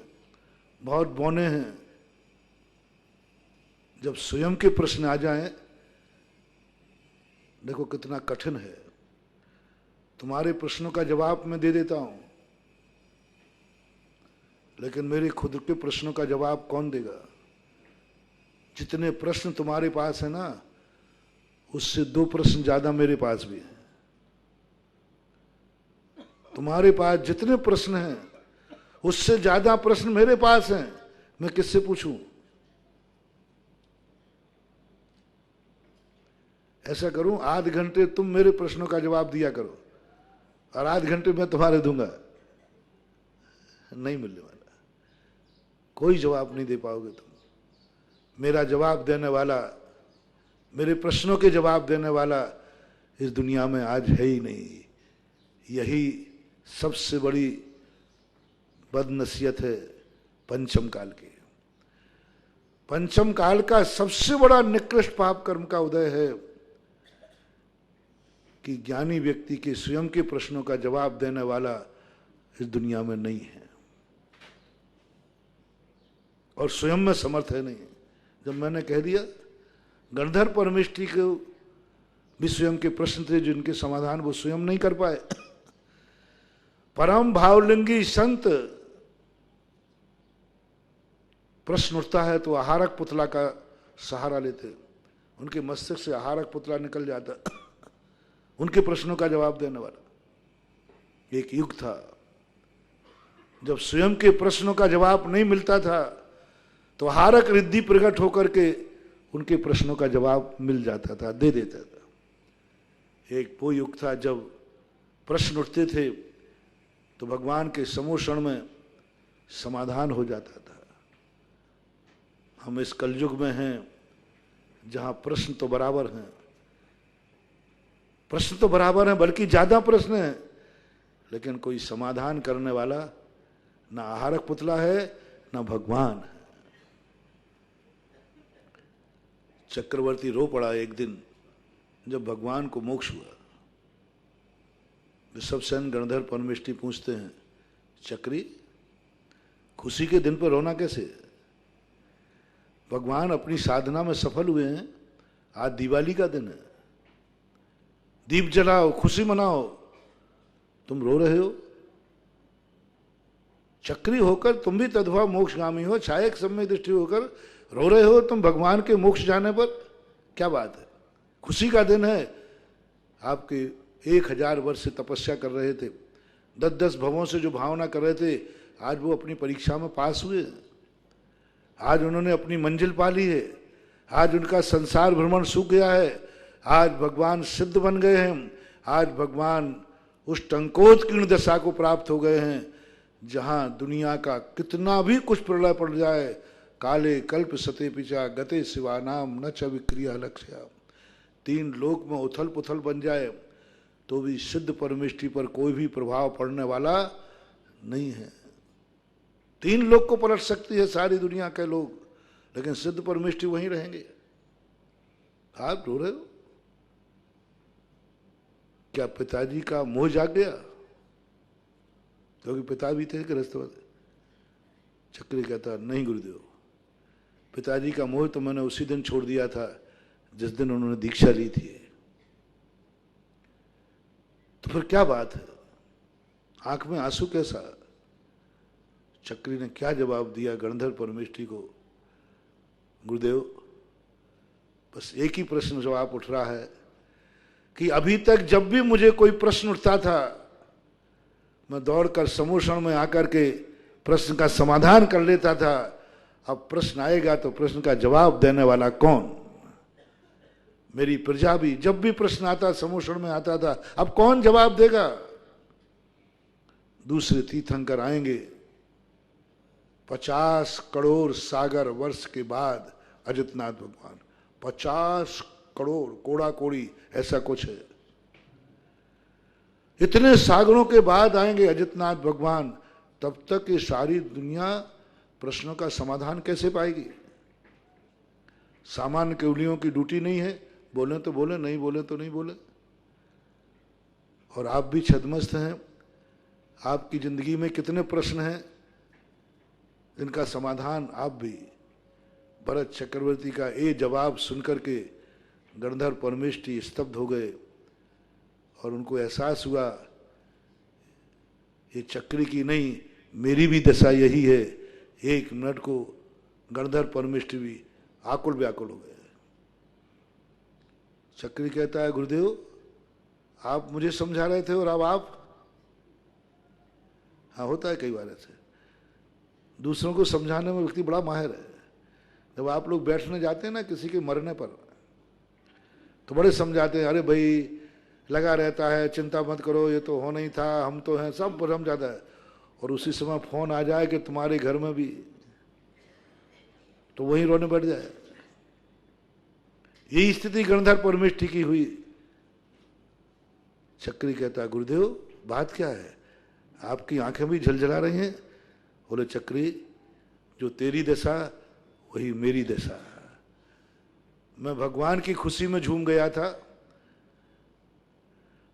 बहुत बौने हैं। जब स्वयं के प्रश्न आ जाएं, देखो कितना कठिन है। तुम्हारे प्रश्नों का जवाब मैं दे देता हूं, लेकिन मेरे खुद के प्रश्नों का जवाब कौन देगा? जितने प्रश्न तुम्हारे पास है ना, उससे 2 प्रश्न ज्यादा मेरे पास भी है। तुम्हारे पास जितने प्रश्न हैं उससे ज्यादा प्रश्न मेरे पास हैं। मैं किससे पूछूं? ऐसा करूं, आध घंटे तुम मेरे प्रश्नों का जवाब दिया करो और आध घंटे मैं तुम्हारे दूंगा। नहीं मिलने वाला, कोई जवाब नहीं दे पाओगे तुम। मेरा जवाब देने वाला, मेरे प्रश्नों के जवाब देने वाला इस दुनिया में आज है ही नहीं। यही सबसे बड़ी बदनसीहत है पंचम काल की। पंचम काल का सबसे बड़ा निकृष्ट पाप कर्म का उदय है कि ज्ञानी व्यक्ति के स्वयं के प्रश्नों का जवाब देने वाला इस दुनिया में नहीं है और स्वयं में समर्थ है नहीं। जब मैंने कह दिया गणधर परमेष्ठी को भी स्वयं के प्रश्न थे जिनके समाधान वो स्वयं नहीं कर पाए। परम भावलिंगी संत प्रश्न उठता है तो आहारक पुतला का सहारा लेते, उनके मस्तिष्क से आहारक पुतला निकल जाता उनके प्रश्नों का जवाब देने वाला। एक युग था जब स्वयं के प्रश्नों का जवाब नहीं मिलता था तो आहारक रिद्धि प्रकट होकर के उनके प्रश्नों का जवाब मिल जाता था, दे देता था। एक वो युग था जब प्रश्न उठते थे तो भगवान के समोषण में समाधान हो जाता था। हम इस कलयुग में हैं जहां प्रश्न तो बराबर हैं, प्रश्न तो बराबर हैं, बल्कि ज्यादा प्रश्न हैं, लेकिन कोई समाधान करने वाला ना आहारक पुतला है ना भगवान है। चक्रवर्ती रो पड़ा एक दिन जब भगवान को मोक्ष हुआ। ऋषभसेन गणधर परमेष्ठी पूछते हैं, चक्री खुशी के दिन पर रोना कैसे? भगवान अपनी साधना में सफल हुए हैं, आज दिवाली का दिन है, दीप जलाओ, खुशी मनाओ, तुम रो रहे हो? चक्री होकर तुम भी तद्भव मोक्षगामी हो, छायक समय दृष्टि होकर रो रहे हो तुम भगवान के मोक्ष जाने पर? क्या बात है, खुशी का दिन है। आपके 1000 वर्ष से तपस्या कर रहे थे, 10-10 भवों से जो भावना कर रहे थे, आज वो अपनी परीक्षा में पास हुए, आज उन्होंने अपनी मंजिल पा ली है, आज उनका संसार भ्रमण सूख गया है, आज भगवान सिद्ध बन गए हैं, आज भगवान उस टंकोत्कीर्ण दशा को प्राप्त हो गए हैं जहां दुनिया का कितना भी कुछ प्रलय पड़ जाए, काले कल्प सते पिचा गते शिवानाम न च विक्रिया लक्ष्या, 3 लोक में उथल पुथल बन जाए तो भी सिद्ध परमेष्ठी पर कोई भी प्रभाव पड़ने वाला नहीं है। 3 लोक को पलट सकती है सारी दुनिया के लोग, लेकिन सिद्ध परमेष्ठी वहीं रहेंगे। आप रो रहे हो? क्या पिताजी का मोह जाग गया? क्योंकि पिता भी थे गृहस्थवादी। चक्री कहता, नहीं गुरुदेव, पिताजी का मोह तो मैंने उसी दिन छोड़ दिया था जिस दिन उन्होंने दीक्षा ली थी। तो फिर क्या बात है, आंख में आंसू कैसा? चक्री ने क्या जवाब दिया गणधर परमेष्ठी को, गुरुदेव बस एक ही प्रश्न जवाब उठ रहा है कि अभी तक जब भी मुझे कोई प्रश्न उठता था मैं दौड़कर समोषण में आकर के प्रश्न का समाधान कर लेता था, अब प्रश्न आएगा तो प्रश्न का जवाब देने वाला कौन? मेरी प्रजा भी जब भी प्रश्न आता समोषण में आता था, अब कौन जवाब देगा? दूसरे तीर्थंकर आएंगे, 50 करोड़ सागर वर्ष के बाद अजितनाथ भगवान, 50 करोड़ कोड़ा कोड़ी ऐसा कुछ है, इतने सागरों के बाद आएंगे अजितनाथ भगवान। तब तक ये सारी दुनिया प्रश्नों का समाधान कैसे पाएगी? सामान्य केवलियों की ड्यूटी नहीं है, बोले तो बोले, नहीं बोले तो नहीं बोले। और आप भी छद्मस्त हैं, आपकी जिंदगी में कितने प्रश्न हैं इनका समाधान आप भी। भरत चक्रवर्ती का ये जवाब सुनकर के गणधर परमेष्ठी स्तब्ध हो गए और उनको एहसास हुआ ये चक्री की नहीं, मेरी भी दशा यही है। 1 मिनट को गणधर परमेष्ठी भी आकुल व्याकुल हो गए। चक्री कहता है गुरुदेव आप मुझे समझा रहे थे और अब आप। हाँ होता है कई बार ऐसे, दूसरों को समझाने में व्यक्ति बड़ा माहिर है। जब आप लोग बैठने जाते हैं ना किसी के मरने पर, तो बड़े समझाते हैं, अरे भाई लगा रहता है, चिंता मत करो, ये तो होना ही था, हम तो हैं, सब समझाता है। और उसी समय फोन आ जाए कि तुम्हारे घर में भी, तो वहीं रोने बैठ जाए। यही स्थिति गणधर परमेष्ठी की हुई। चक्री कहता है गुरुदेव बात क्या है, आपकी आंखें भी झलझला रही हैं। बोले चक्री जो तेरी दशा वही मेरी दशा। मैं भगवान की खुशी में झूम गया था,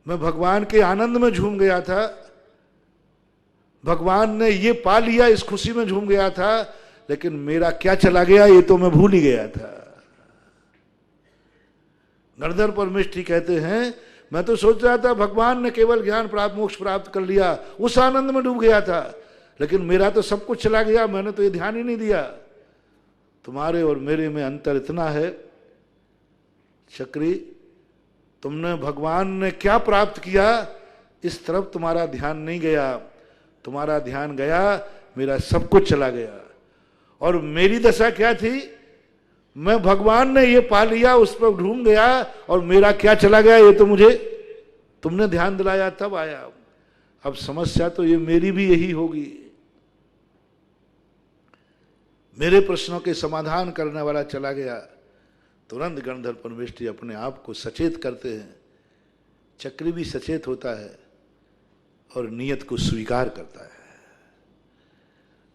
मैं भगवान के आनंद में झूम गया था, भगवान ने ये पा लिया इस खुशी में झूम गया था, लेकिन मेरा क्या चला गया ये तो मैं भूल ही गया था। गणधर परमेष्ठी कहते हैं मैं तो सोच रहा था भगवान ने केवल ज्ञान प्राप्त मोक्ष प्राप्त कर लिया, उस आनंद में डूब गया था, लेकिन मेरा तो सब कुछ चला गया, मैंने तो ये ध्यान ही नहीं दिया। तुम्हारे और मेरे में अंतर इतना है चक्री, तुमने भगवान ने क्या प्राप्त किया इस तरफ तुम्हारा ध्यान नहीं गया, तुम्हारा ध्यान गया मेरा सब कुछ चला गया। और मेरी दशा क्या थी, मैं भगवान ने ये पा लिया उस पर ढूंढ गया, और मेरा क्या चला गया ये तो मुझे तुमने ध्यान दिलाया तब आया। अब समस्या तो ये मेरी भी यही होगी। मेरे प्रश्नों के समाधान करने वाला चला गया। तुरंत गणधर परमेष्ठी अपने आप को सचेत करते हैं। चक्री भी सचेत होता है और नियत को स्वीकार करता है,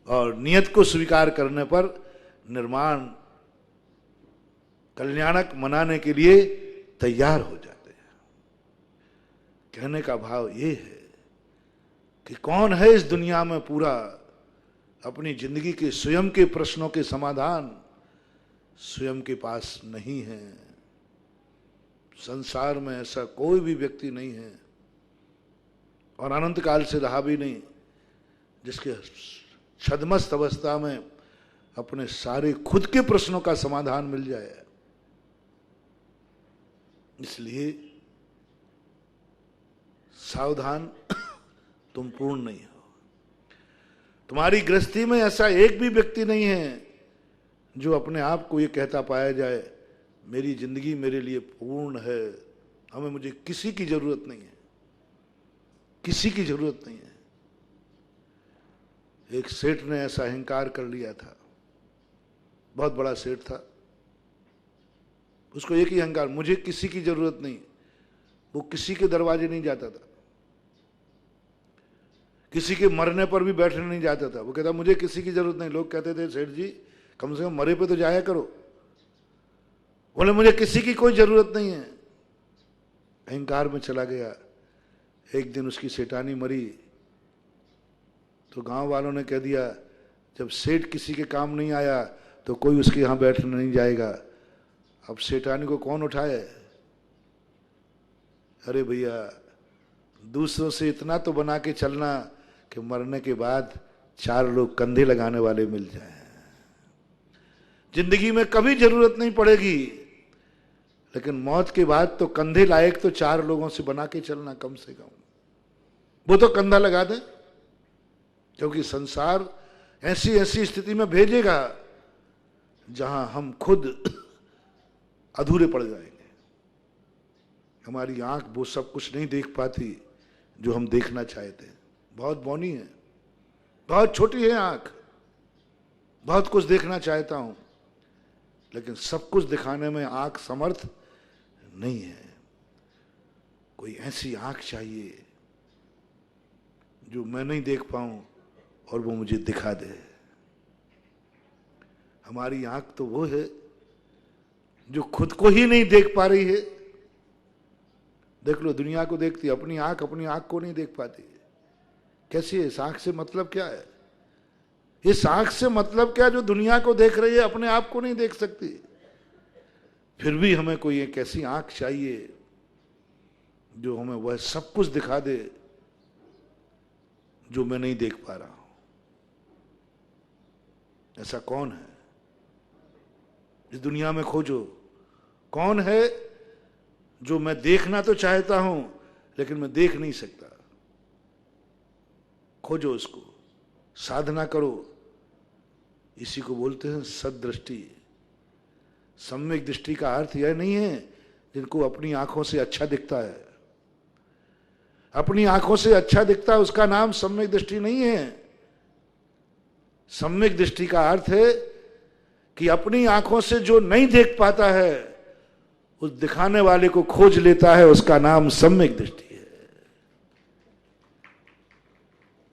और नियत को स्वीकार करने पर निर्माण कल्याणक मनाने के लिए तैयार हो जाते हैं। कहने का भाव ये है कि कौन है इस दुनिया में पूरा अपनी जिंदगी के स्वयं के प्रश्नों के समाधान स्वयं के पास नहीं है। संसार में ऐसा कोई भी व्यक्ति नहीं है, और अनंत काल से रहा भी नहीं, जिसके छद्मस्त अवस्था में अपने सारे खुद के प्रश्नों का समाधान मिल जाए। इसलिए सावधान, तुम पूर्ण नहीं हो। तुम्हारी गृहस्थी में ऐसा एक भी व्यक्ति नहीं है जो अपने आप को ये कहता पाया जाए मेरी जिंदगी मेरे लिए पूर्ण है, हमें मुझे किसी की जरूरत नहीं है, किसी की जरूरत नहीं है। एक सेठ ने ऐसा अहंकार कर लिया था, बहुत बड़ा सेठ था, उसको एक ही अहंकार, मुझे किसी की जरूरत नहीं। वो किसी के दरवाजे नहीं जाता था, किसी के मरने पर भी बैठने नहीं जाता था। वो कहता मुझे किसी की जरूरत नहीं। लोग कहते थे सेठ जी कम से कम मरे पे तो जाया करो। बोले मुझे किसी की कोई जरूरत नहीं है। अहंकार में चला गया। एक दिन उसकी सेठानी मरी तो गांव वालों ने कह दिया जब सेठ किसी के काम नहीं आया तो कोई उसके यहां बैठने नहीं जाएगा। अब सेठानी को कौन उठाए? अरे भैया दूसरों से इतना तो बना के चलना कि मरने के बाद 4 लोग कंधे लगाने वाले मिल जाएं। जिंदगी में कभी जरूरत नहीं पड़ेगी, लेकिन मौत के बाद तो कंधे लायक तो 4 लोगों से बना के चलना कम से कम। वो तो कंधा लगा दें, क्योंकि संसार ऐसी ऐसी स्थिति में भेजेगा जहां हम खुद अधूरे पड़ जाएंगे। हमारी आंख वो सब कुछ नहीं देख पाती जो हम देखना चाहते हैं। बहुत बौनी है, बहुत छोटी है आंख, बहुत कुछ देखना चाहता हूं, लेकिन सब कुछ दिखाने में आंख समर्थ नहीं है। कोई ऐसी आंख चाहिए जो मैं नहीं देख पाऊं और वो मुझे दिखा दे। हमारी आंख तो वो है जो खुद को ही नहीं देख पा रही है। देख लो, दुनिया को देखती, अपनी आंख को नहीं देख पाती। कैसी है इस आंख से मतलब क्या है? इस आंख से मतलब क्या जो दुनिया को देख रही है, अपने आप को नहीं देख सकती। फिर भी हमें कोई एक ऐसी आंख चाहिए जो हमें वह सब कुछ दिखा दे जो मैं नहीं देख पा रहा हूं। ऐसा कौन है? इस दुनिया में खोजो, कौन है जो मैं देखना तो चाहता हूं लेकिन मैं देख नहीं सकता। खोजो उसको, साधना करो। इसी को बोलते हैं सद्दृष्टि। सम्यक दृष्टि का अर्थ यह नहीं है जिनको अपनी आंखों से अच्छा दिखता है। अपनी आंखों से अच्छा दिखता है उसका नाम सम्यक दृष्टि नहीं है। सम्यक दृष्टि का अर्थ है कि अपनी आंखों से जो नहीं देख पाता है उस दिखाने वाले को खोज लेता है, उसका नाम सम्यक दृष्टि है।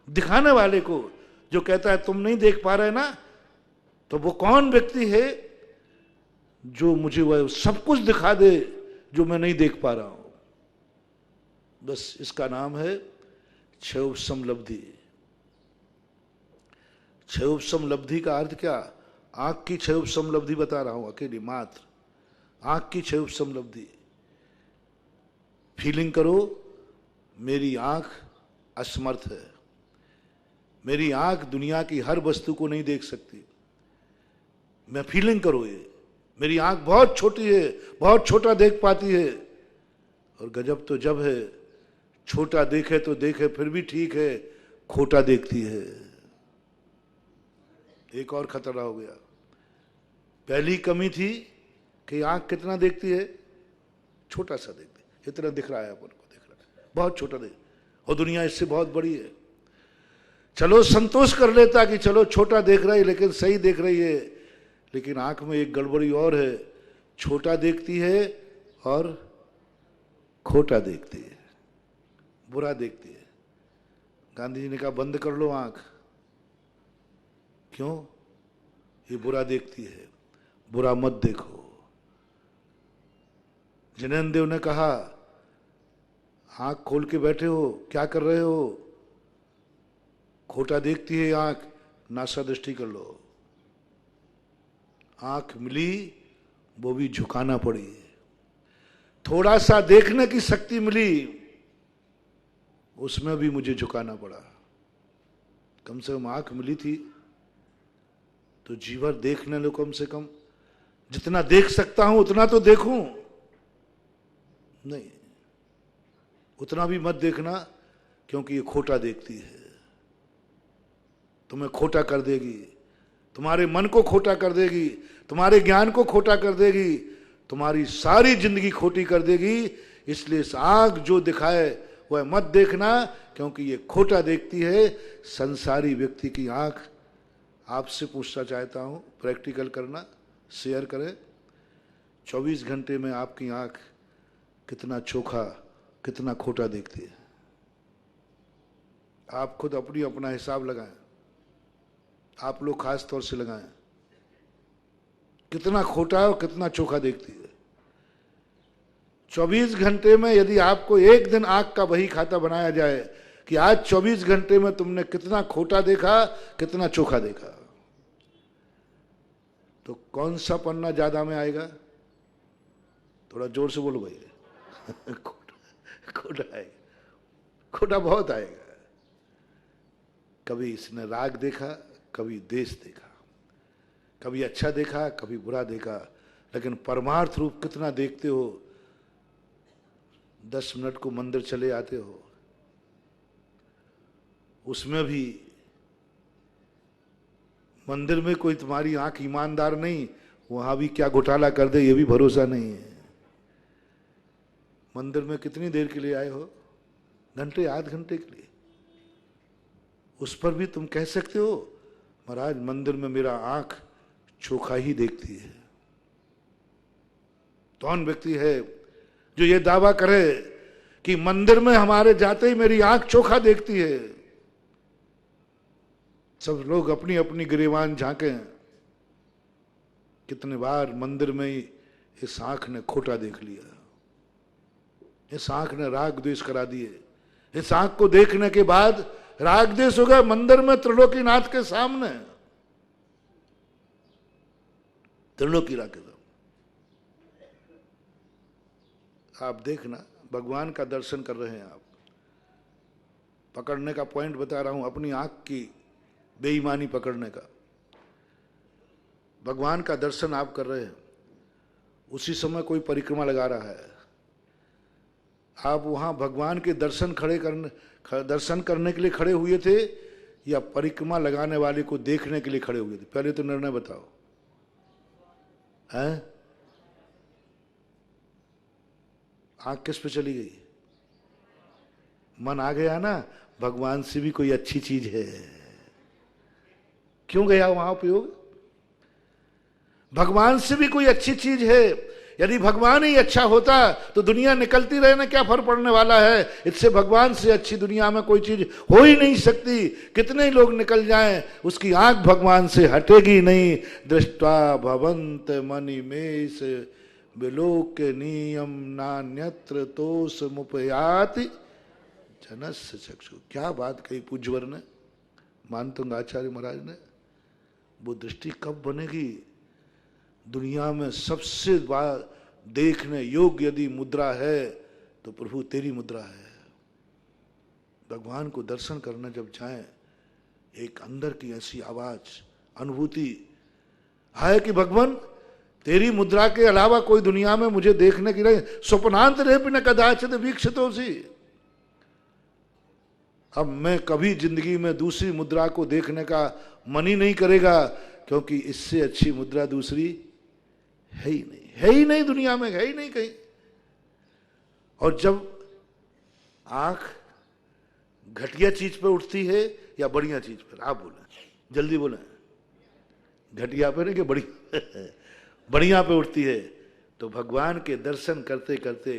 दिखाने वाले को जो कहता है तुम नहीं देख पा रहे ना, तो वो कौन व्यक्ति है जो मुझे वह सब कुछ दिखा दे जो मैं नहीं देख पा रहा हूं। बस इसका नाम है क्षयोपशम लब्धि। क्षयोपशम लब्धि का अर्थ क्या? आंख की क्षयोपशम लब्धि बता रहा हूं, अकेली मात्र आंख की क्षयोपशम लब्धि। फीलिंग करो, मेरी आंख असमर्थ है, मेरी आंख दुनिया की हर वस्तु को नहीं देख सकती। मैं फीलिंग करो, ये मेरी आंख बहुत छोटी है, बहुत छोटा देख पाती है। और गजब तो जब है, छोटा देखे तो देखे फिर भी ठीक है, खोटा देखती है। एक और खतरा हो गया। पहली कमी थी कि आंख कितना देखती है? छोटा सा देखती है, इतना दिख रहा है अपन को, दिख रहा है, बहुत छोटा देख, और दुनिया इससे बहुत बड़ी है। चलो संतोष कर लेता कि चलो छोटा देख रही है लेकिन सही देख रही है। लेकिन आंख में एक गड़बड़ी और है, छोटा देखती है और खोटा देखती है, बुरा देखती है। गांधी जी ने कहा बंद कर लो आंख। क्यों? ये बुरा देखती है, बुरा मत देखो। जैनदेव देव ने कहा आंख खोल के बैठे हो, क्या कर रहे हो? खोटा देखती है आंख, नासा दृष्टि कर लो। आंख मिली, वो भी झुकाना पड़ी। थोड़ा सा देखने की शक्ति मिली, उसमें भी मुझे झुकाना पड़ा। कम से कम आंख मिली थी तो जीवर देखने लो, कम से कम जितना देख सकता हूं उतना तो देखूं। नहीं, उतना भी मत देखना, क्योंकि ये खोटा देखती है, तुम्हें खोटा कर देगी, तुम्हारे मन को खोटा कर देगी, तुम्हारे ज्ञान को खोटा कर देगी, तुम्हारी सारी जिंदगी खोटी कर देगी। इसलिए इस आंख जो दिखाए वह मत देखना, क्योंकि ये खोटा देखती है। संसारी व्यक्ति की आंख, आपसे पूछना चाहता हूं, प्रैक्टिकल करना, शेयर करें। 24 घंटे में आपकी आंख कितना चोखा, कितना खोटा देखती है? आप खुद अपनी अपना हिसाब लगाएं, आप लोग खास तौर से लगाएं, कितना खोटा है और कितना चोखा देखती है। 24 घंटे में यदि आपको एक दिन आंख का बही खाता बनाया जाए कि आज 24 घंटे में तुमने कितना खोटा देखा, कितना चोखा देखा, तो कौन सा पन्ना ज्यादा में आएगा? थोड़ा जोर से बोलो भाई। खोटा आएगा, खोटा बहुत आएगा। कभी इसने राग देखा, कभी देश देखा, कभी अच्छा देखा, कभी बुरा देखा, लेकिन परमार्थ रूप कितना देखते हो? 10 मिनट को मंदिर चले आते हो, उसमें भी मंदिर में कोई तुम्हारी आंख ईमानदार नहीं, वहां भी क्या घोटाला कर दे ये भी भरोसा नहीं है। मंदिर में कितनी देर के लिए आए हो? घंटे, आध घंटे के लिए। उस पर भी तुम कह सकते हो महाराज मंदिर में मेरा आंख चोखा ही देखती है। कौन व्यक्ति है जो ये दावा करे कि मंदिर में हमारे जाते ही मेरी आंख चोखा देखती है? सब लोग अपनी अपनी गिरेबान झांके। कितने बार मंदिर में ही इस आंख ने खोटा देख लिया, इस आंख ने राग द्वेष करा दिए। इस आंख को देखने के बाद राग द्वेष हो गया मंदिर में, त्रिलोकीनाथ के सामने, त्रिलोकी राग के सामने। आप देखना, भगवान का दर्शन कर रहे हैं आप। पकड़ने का पॉइंट बता रहा हूं, अपनी आंख की बेईमानी पकड़ने का। भगवान का दर्शन आप कर रहे हैं, उसी समय कोई परिक्रमा लगा रहा है, आप वहां भगवान के दर्शन करने के लिए खड़े हुए थे या परिक्रमा लगाने वाले को देखने के लिए खड़े हुए थे? पहले तो निर्णय बताओ। हैं? आंख किस पे चली गई? मन आ गया ना, भगवान से भी कोई अच्छी चीज है। क्यों गया वहां उपयोग? भगवान से भी कोई अच्छी चीज है। यदि भगवान ही अच्छा होता तो दुनिया निकलती रहे ना, क्या फर्क पड़ने वाला है? इससे भगवान से अच्छी दुनिया में कोई चीज हो ही नहीं सकती। कितने लोग निकल जाएं, उसकी आंख भगवान से हटेगी नहीं। दृष्टा भवंत मणिमेष विलोक नियम नान्यत्र तोष मुपयाति जनस्य चक्षु। क्या बात कही पूज्यवर ने, मानतंग आचार्य महाराज ने। वो दृष्टि कब बनेगी? दुनिया में सबसे देखने योग्य यदि मुद्रा है तो प्रभु तेरी मुद्रा है। भगवान को दर्शन करने जब जाएं, एक अंदर की ऐसी आवाज, अनुभूति है कि भगवान तेरी मुद्रा के अलावा कोई दुनिया में मुझे देखने की नहीं। स्वप्नांत रेपि न कदाचित वीक्षितोसि। अब मैं कभी जिंदगी में दूसरी मुद्रा को देखने का मन ही नहीं करेगा, क्योंकि इससे अच्छी मुद्रा दूसरी है ही नहीं, है ही नहीं, दुनिया में है ही नहीं कहीं। और जब आंख घटिया चीज पर उठती है या बढ़िया चीज पर? आप बोले, जल्दी बोले। घटिया पे नहीं कि बढ़िया? बढ़िया पे उठती है। तो भगवान के दर्शन करते करते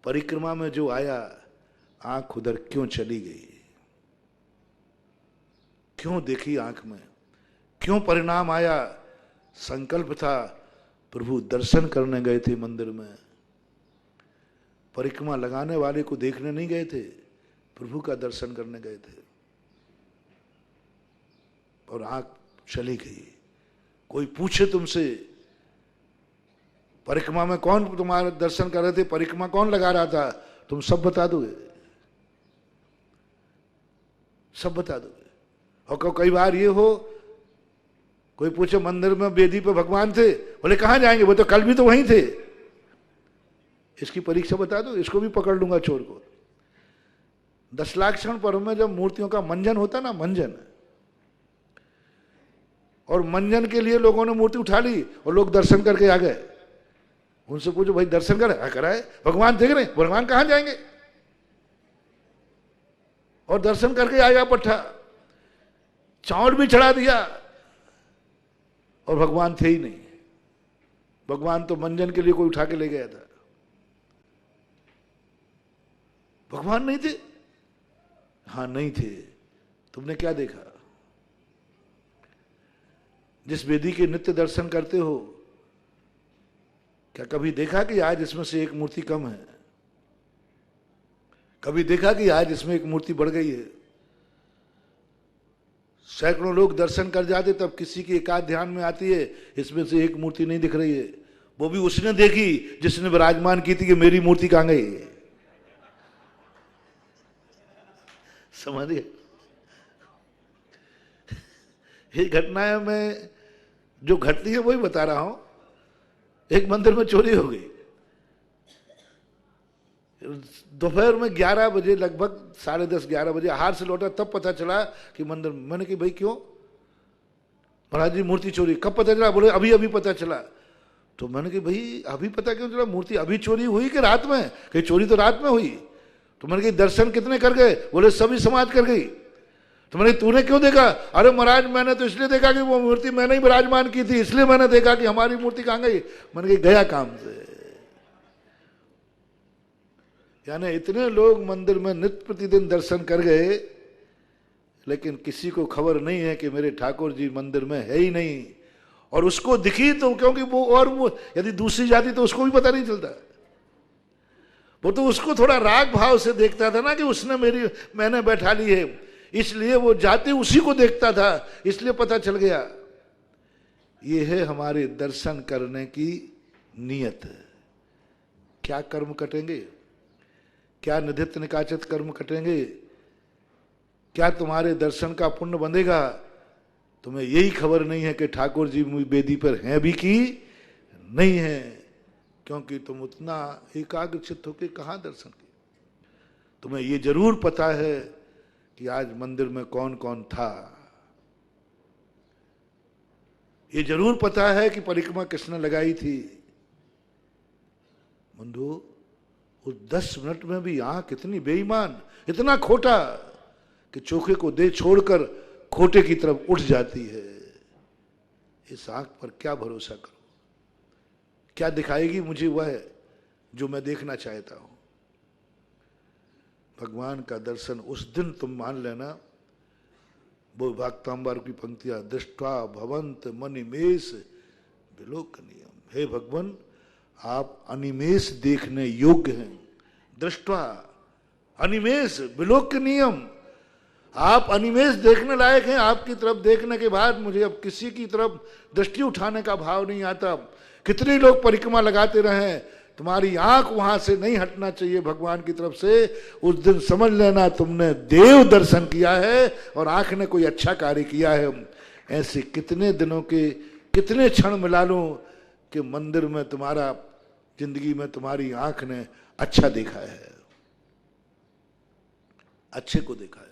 परिक्रमा में जो आया, आंख उधर क्यों चली गई? क्यों देखी आंख में? क्यों परिणाम आया? संकल्प था, प्रभु दर्शन करने गए थे मंदिर में, परिक्रमा लगाने वाले को देखने नहीं गए थे, प्रभु का दर्शन करने गए थे। और आंख चली गई। कोई पूछे तुमसे परिक्रमा में कौन तुम्हारा दर्शन कर रहे थे, परिक्रमा कौन लगा रहा था, तुम सब बता दोगे, सब बता दोगे। और कई बार ये हो, कोई पूछे मंदिर में वेदी पे भगवान थे, बोले कहां जाएंगे, वो तो कल भी तो वहीं थे। इसकी परीक्षा बता दो, इसको भी पकड़ लूंगा चोर को। 10 लाख क्षण पर्व में जब मूर्तियों का मंजन होता ना, मंजन, और मंजन के लिए लोगों ने मूर्ति उठा ली और लोग दर्शन करके आ गए। उनसे पूछो भाई दर्शन कराए, भगवान देख रहे, भगवान कहां जाएंगे? और दर्शन करके आएगा पट्टा, चावल भी चढ़ा दिया और भगवान थे ही नहीं। भगवान तो मंजन के लिए कोई उठा के ले गया था, भगवान नहीं थे। हाँ नहीं थे। तुमने क्या देखा? जिस वेदी के नित्य दर्शन करते हो, क्या कभी देखा कि आज इसमें से एक मूर्ति कम है? कभी देखा कि आज इसमें एक मूर्ति बढ़ गई है? सैकड़ों लोग दर्शन कर जाते, तब किसी की एकाध ध्यान में आती है, इसमें से एक मूर्ति नहीं दिख रही है। वो भी उसने देखी जिसने विराजमान की थी कि मेरी मूर्ति कहां गई। समझिए, ये घटनाएं मैं जो घटती है वही बता रहा हूं। एक मंदिर में चोरी हो गई दोपहर में 11 बजे, लगभग 10:30 11 बजे। हार से लौटा तब पता चला कि मंदिर। मैंने कि भाई क्यों? महाराज जी मूर्ति चोरी। कब पता चला? बोले अभी अभी पता चला। तो मैंने कि भाई अभी पता क्यों चला? मूर्ति अभी चोरी हुई कि रात में? कि चोरी तो रात में हुई। तो मैंने कि दर्शन कितने कर गए? बोले सभी समाज कर गई। तो मैंने तूने क्यों देखा? अरे महाराज मैंने तो इसलिए देखा कि वो मूर्ति मैंने ही विराजमान की थी, इसलिए मैंने देखा कि हमारी मूर्ति कहां गई। मैंने कि गया काम से। यानी इतने लोग मंदिर में नित्य प्रतिदिन दर्शन कर गए, लेकिन किसी को खबर नहीं है कि मेरे ठाकुर जी मंदिर में है ही नहीं। और उसको दिखी तो क्योंकि वो यदि दूसरी जाती तो उसको भी पता नहीं चलता। वो तो उसको थोड़ा राग भाव से देखता था ना कि उसने मैंने बैठा ली है, इसलिए वो जाते उसी को देखता था, इसलिए पता चल गया। ये है हमारे दर्शन करने की नीयत। क्या कर्म कटेंगे? क्या निधित निकाचित कर्म कटेंगे? क्या तुम्हारे दर्शन का पुण्य बंधेगा? तुम्हें यही खबर नहीं है कि ठाकुर जी वेदी पर हैं भी कि नहीं है। क्योंकि तुम उतना एकाग्रचित्त होकर कहाँ दर्शन किए। तुम्हें ये जरूर पता है कि आज मंदिर में कौन कौन था, ये जरूर पता है कि परिक्रमा किसने लगाई थी। बंधु, उस 10 मिनट में भी आंख इतनी बेईमान, इतना खोटा कि चोखे को दे छोड़कर खोटे की तरफ उठ जाती है। इस आंख पर क्या भरोसा करो, क्या दिखाएगी मुझे वह जो मैं देखना चाहता हूं। भगवान का दर्शन उस दिन तुम मान लेना। वो भागतांबर की पंक्तियां, दृष्टा भवंत मनिमेष विलोकनीयम। हे भगवान, आप अनिमेष देखने योग्य हैं। दृष्टा अनिमेष विलोकनीयम, आप अनिमेष देखने लायक हैं। आपकी तरफ देखने के बाद मुझे अब किसी की तरफ दृष्टि उठाने का भाव नहीं आता। कितने लोग परिक्रमा लगाते रहे, तुम्हारी आंख वहां से नहीं हटना चाहिए भगवान की तरफ से। उस दिन समझ लेना तुमने देव दर्शन किया है और आंख ने कोई अच्छा कार्य किया है। ऐसे कितने दिनों के कितने क्षण मिला लूं कि मंदिर में तुम्हारा, जिंदगी में तुम्हारी आंख ने अच्छा देखा है, अच्छे को देखा है।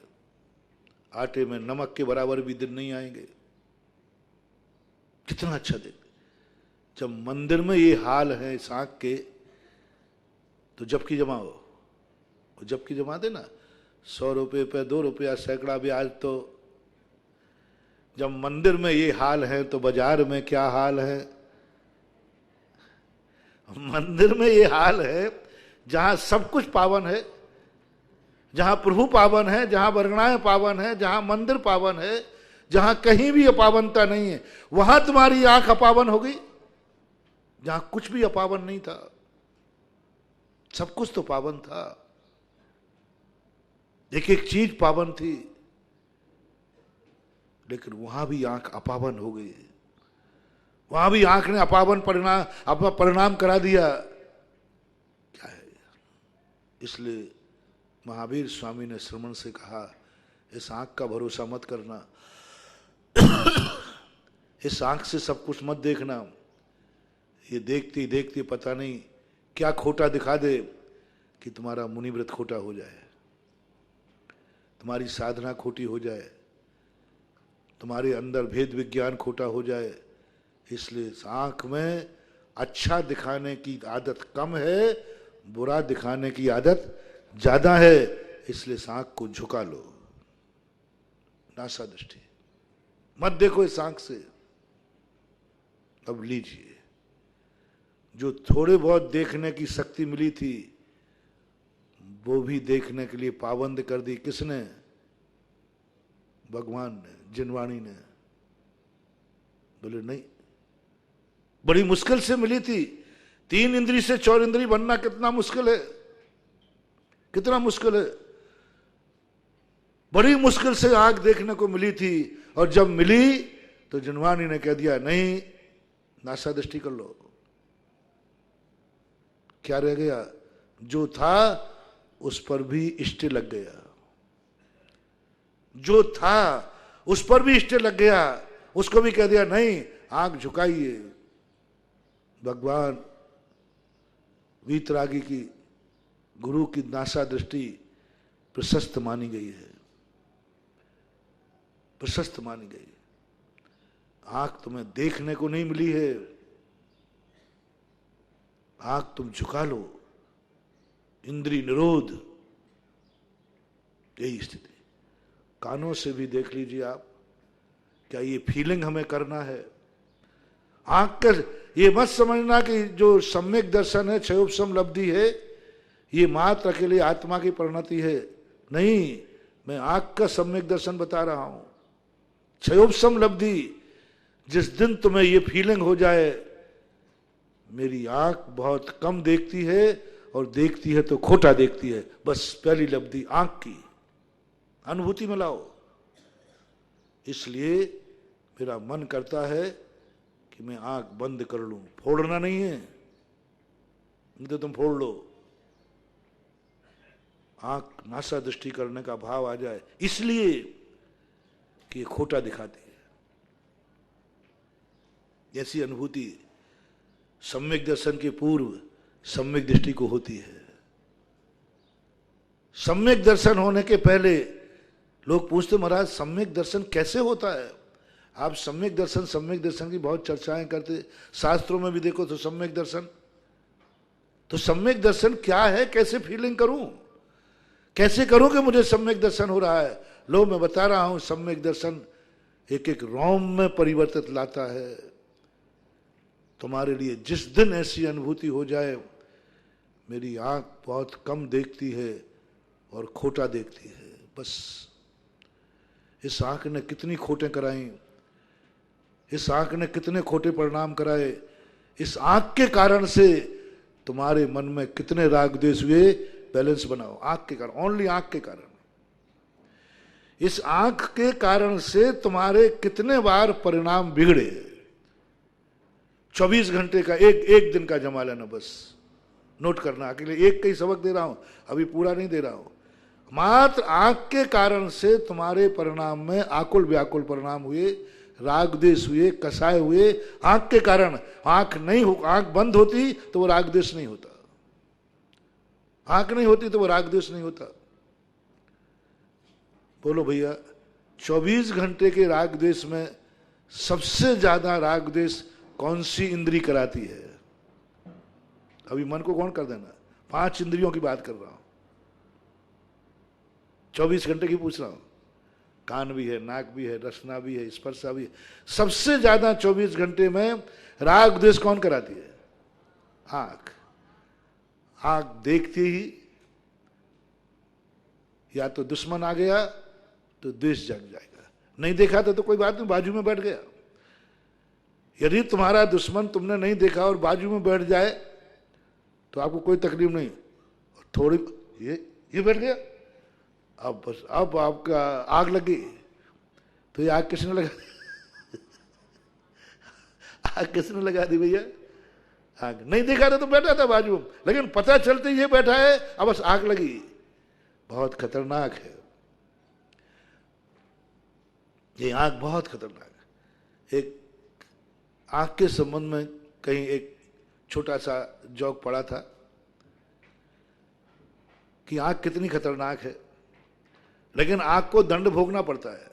आटे में नमक के बराबर भी दिन नहीं आएंगे। कितना अच्छा देख, जब मंदिर में ये हाल है इस आंख के, तो जबकि जमा हो, जबकि जमा दे ना 100 रुपये पे 2 रुपया सैकड़ा ब्याज। तो जब मंदिर में ये हाल है तो बाजार में क्या हाल है। मंदिर में ये हाल है जहां सब कुछ पावन है, जहां प्रभु पावन है, जहां वर्गणाएं पावन है, जहां मंदिर पावन है, जहां कहीं भी अपावनता नहीं है, वहां तुम्हारी आंख अपावन हो गई। जहां कुछ भी अपावन नहीं था, सब कुछ तो पावन था, एक एक चीज पावन थी, लेकिन वहां भी आंख अपावन हो गई। वहां भी आंख ने अपावन परिणाम, अपना परिणाम करा दिया। क्या है? इसलिए महावीर स्वामी ने श्रमण से कहा, इस आंख का भरोसा मत करना, इस आंख से सब कुछ मत देखना। ये देखती देखती पता नहीं क्या खोटा दिखा दे कि तुम्हारा मुनिव्रत खोटा हो जाए, तुम्हारी साधना खोटी हो जाए, तुम्हारे अंदर भेद विज्ञान खोटा हो जाए। इसलिए इस आंख में अच्छा दिखाने की आदत कम है, बुरा दिखाने की आदत ज्यादा है। इसलिए इस आंख को झुका लो, नासा दृष्टि मत देखो इस आंख से। अब लीजिए, जो थोड़े बहुत देखने की शक्ति मिली थी वो भी देखने के लिए पाबंद कर दी। किसने? भगवान ने, जिनवाणी ने। बोले नहीं, बड़ी मुश्किल से मिली थी। 3 इंद्री से 4 इंद्री बनना कितना मुश्किल है, कितना मुश्किल है। बड़ी मुश्किल से आंख देखने को मिली थी, और जब मिली तो जिनवाणी ने कह दिया नहीं, नासा दृष्टि कर लो। क्या रह गया? जो था उस पर भी इष्टे लग गया, जो था उस पर भी इष्टे लग गया। उसको भी कह दिया नहीं, आंख झुकाइए। भगवान वीतरागी की, गुरु की नासा दृष्टि प्रशस्त मानी गई है, प्रशस्त मानी गई। आंख तुम्हें देखने को नहीं मिली है, आंख तुम झुका लो, इंद्रिय निरोध, यही स्थिति। कानों से भी देख लीजिए आप, क्या ये फीलिंग हमें करना है? आंख का ये मत समझना कि जो सम्यक दर्शन है, क्षयोपशम लब्धि है, ये मात्र अकेले आत्मा की परिणति है। नहीं, मैं आंख का सम्यक दर्शन बता रहा हूं। क्षयोपशम लब्धि, जिस दिन तुम्हें ये फीलिंग हो जाए मेरी आंख बहुत कम देखती है, और देखती है तो खोटा देखती है, बस पहली लब्धि आंख की अनुभूति में लाओ। इसलिए मेरा मन करता है कि मैं आंख बंद कर लूं। फोड़ना नहीं है, नहीं तो तुम फोड़ लो। आंख नासा दृष्टि करने का भाव आ जाए, इसलिए कि ये खोटा दिखाती है। ऐसी अनुभूति सम्यक दर्शन के पूर्व सम्यक दृष्टि को होती है। सम्यक दर्शन होने के पहले लोग पूछते महाराज सम्यक दर्शन कैसे होता है? आप सम्यक दर्शन की बहुत चर्चाएं करते, शास्त्रों में भी देखो तो सम्यक दर्शन, तो सम्यक दर्शन क्या है? कैसे फीलिंग करूं, कैसे करूं कि मुझे सम्यक दर्शन हो रहा है? लो मैं बता रहा हूं, सम्यक दर्शन एक एक रोम में परिवर्तित लाता है। तुम्हारे लिए जिस दिन ऐसी अनुभूति हो जाए मेरी आंख बहुत कम देखती है और खोटा देखती है, बस इस आंख ने कितनी खोटें कराई, इस आंख ने कितने खोटे परिणाम कराए, इस आंख के कारण से तुम्हारे मन में कितने राग द्वेष हुए, बैलेंस बनाओ। आंख के कारण, ओनली आंख के कारण, इस आंख के कारण से तुम्हारे कितने बार परिणाम बिगड़े। 24 घंटे का एक दिन का जमा लेना, बस नोट करना। अकेले एक का ही सबक दे रहा हूं, अभी पूरा नहीं दे रहा हूं। मात्र आंख के कारण से तुम्हारे परिणाम में आकुल व्याकुल परिणाम हुए, राग द्वेष हुए, कसाय हुए, आंख के कारण। आंख नहीं हो, आंख बंद होती तो वो राग द्वेष नहीं होता, आंख नहीं होती तो वो राग द्वेष नहीं होता। बोलो भैया, 24 घंटे के राग द्वेष में सबसे ज्यादा राग द्वेष कौन सी इंद्री कराती है? अभी मन को कौन कर देना, 5 इंद्रियों की बात कर रहा हूं, 24 घंटे की पूछ रहा हूं। कान भी है, नाक भी है, रसना भी है, स्पर्शा भी है। सबसे ज्यादा 24 घंटे में राग द्वेष कौन कराती है? आंख। आंख देखती ही या तो दुश्मन आ गया तो द्वेष जग जाएगा, नहीं देखा तो कोई बात नहीं, बाजू में बैठ गया। यदि तुम्हारा दुश्मन तुमने नहीं देखा और बाजू में बैठ जाए तो आपको कोई तकलीफ नहीं, थोड़ी ये बैठ गया, अब बस अब आपका आग लगी तो ये आग किसने लगा आग किसने लगा दी भैया? आग। नहीं देखा था तो बैठा था बाजू में, लेकिन पता चलते ये बैठा है, अब बस आग लगी। बहुत खतरनाक है ये आंख, बहुत खतरनाक है। एक आंख के संबंध में कहीं एक छोटा सा जोक पड़ा था कि आंख कितनी खतरनाक है, लेकिन आंख को दंड भोगना पड़ता है।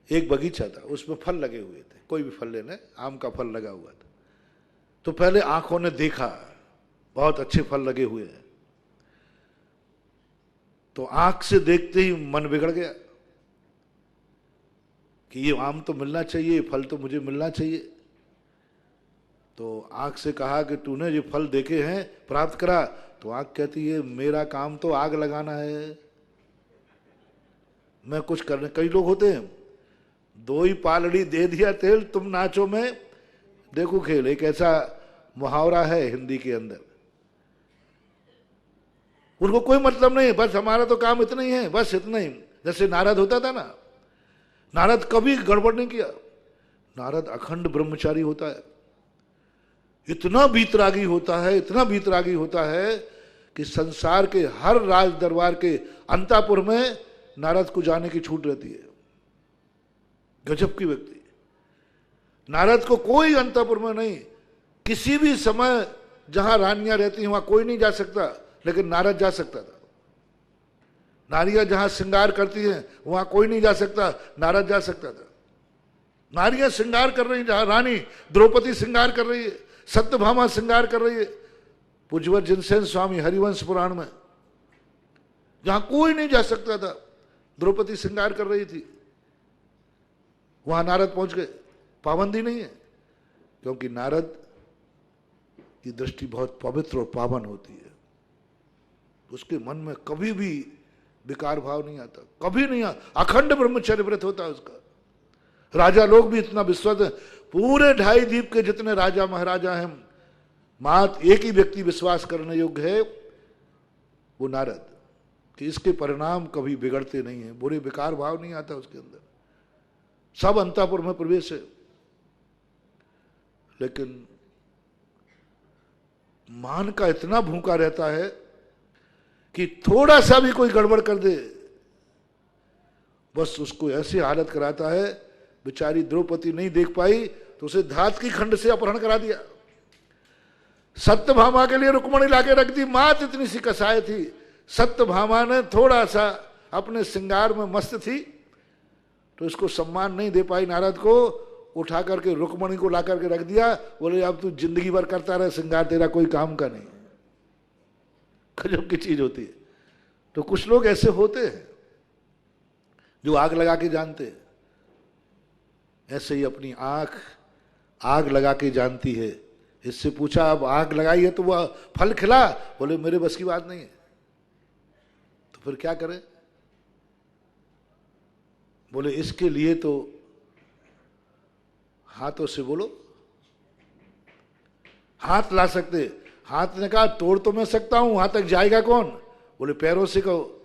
एक बगीचा था, उसमें फल लगे हुए थे, कोई भी फल लेने, आम का फल लगा हुआ था। तो पहले आंखों ने देखा बहुत अच्छे फल लगे हुए हैं, तो आंख से देखते ही मन बिगड़ गया कि ये आम तो मिलना चाहिए, ये फल तो मुझे मिलना चाहिए। तो आंख से कहा कि तूने ये फल देखे हैं, प्राप्त करा। तो आंख कहती है मेरा काम तो आग लगाना है, मैं कुछ करने। कई लोग होते हैं, 2 ही पालड़ी दे दिया तेल, तुम नाचो में देखो खेल, एक ऐसा मुहावरा है हिंदी के अंदर। उनको कोई मतलब नहीं है, बस हमारा तो काम इतना ही है, बस इतना ही। जैसे नारद होता था ना, नारद कभी गड़बड़ नहीं किया, नारद अखंड ब्रह्मचारी होता है। इतना बीतरागी होता है, इतना बीतरागी होता है कि संसार के हर राज दरबार के अंतापुर में नारद को जाने की छूट रहती है। गजब की व्यक्ति। नारद को कोई अंतापुर में नहीं, किसी भी समय जहां रानियां रहती हैं वहां कोई नहीं जा सकता, लेकिन नारद जा सकता था। नारियां जहां श्रृंगार करती हैं वहां कोई नहीं जा सकता, नारद जा सकता था। नारियां श्रृंगार कर रही, जहां रानी द्रौपदी श्रृंगार कर रही है, सत्यभामा श्रृंगार कर रही है, पूज्यवर जिनसेन स्वामी हरिवंश पुराण में, जहां कोई नहीं जा सकता था, द्रौपदी श्रृंगार कर रही थी, वहां नारद पहुंच गए। पाबंदी नहीं है, क्योंकि नारद की दृष्टि बहुत पवित्र और पावन होती है। उसके मन में कभी भी विकार भाव नहीं आता, कभी नहीं आता। अखंड ब्रह्मचर्य व्रत होता है उसका। राजा लोग भी इतना विश्वास है, पूरे 2.5 द्वीप के जितने राजा महाराजा हैं, मात्र एक ही व्यक्ति विश्वास करने योग्य है, वो नारद, कि इसके परिणाम कभी बिगड़ते नहीं है, बुरे विकार भाव नहीं आता उसके अंदर। सब अंतापुर में प्रवेश है, लेकिन मान का इतना भूखा रहता है कि थोड़ा सा भी कोई गड़बड़ कर दे, बस उसको ऐसी हालत कराता है। बेचारी द्रौपदी नहीं देख पाई तो उसे धात की खंड से अपहरण करा दिया। सत्यभामा के लिए रुक्मणी लाके रख दी, मात इतनी सी कसाई थी। सत्यभामा ने थोड़ा सा अपने श्रृंगार में मस्त थी तो इसको सम्मान नहीं दे पाई, नारद को उठा करके रुक्मणी को ला करके रख दिया। बोले अब तू जिंदगी भर करता रहे श्रृंगार, तेरा कोई काम का नहीं। गजब की चीज होती है। तो कुछ लोग ऐसे होते हैं जो आग लगा के जानते हैं, ऐसे ही अपनी आंख आग लगा के जानती है। इससे पूछा अब आग लगाई है तो वह फल खिला, बोले मेरे बस की बात नहीं है। तो फिर क्या करें? बोले इसके लिए तो हाथों से बोलो, हाथ ला सकते। हाथ ने कहा तोड़ तो मैं सकता हूं, वहां तक जाएगा कौन? बोले पैरों से कहो।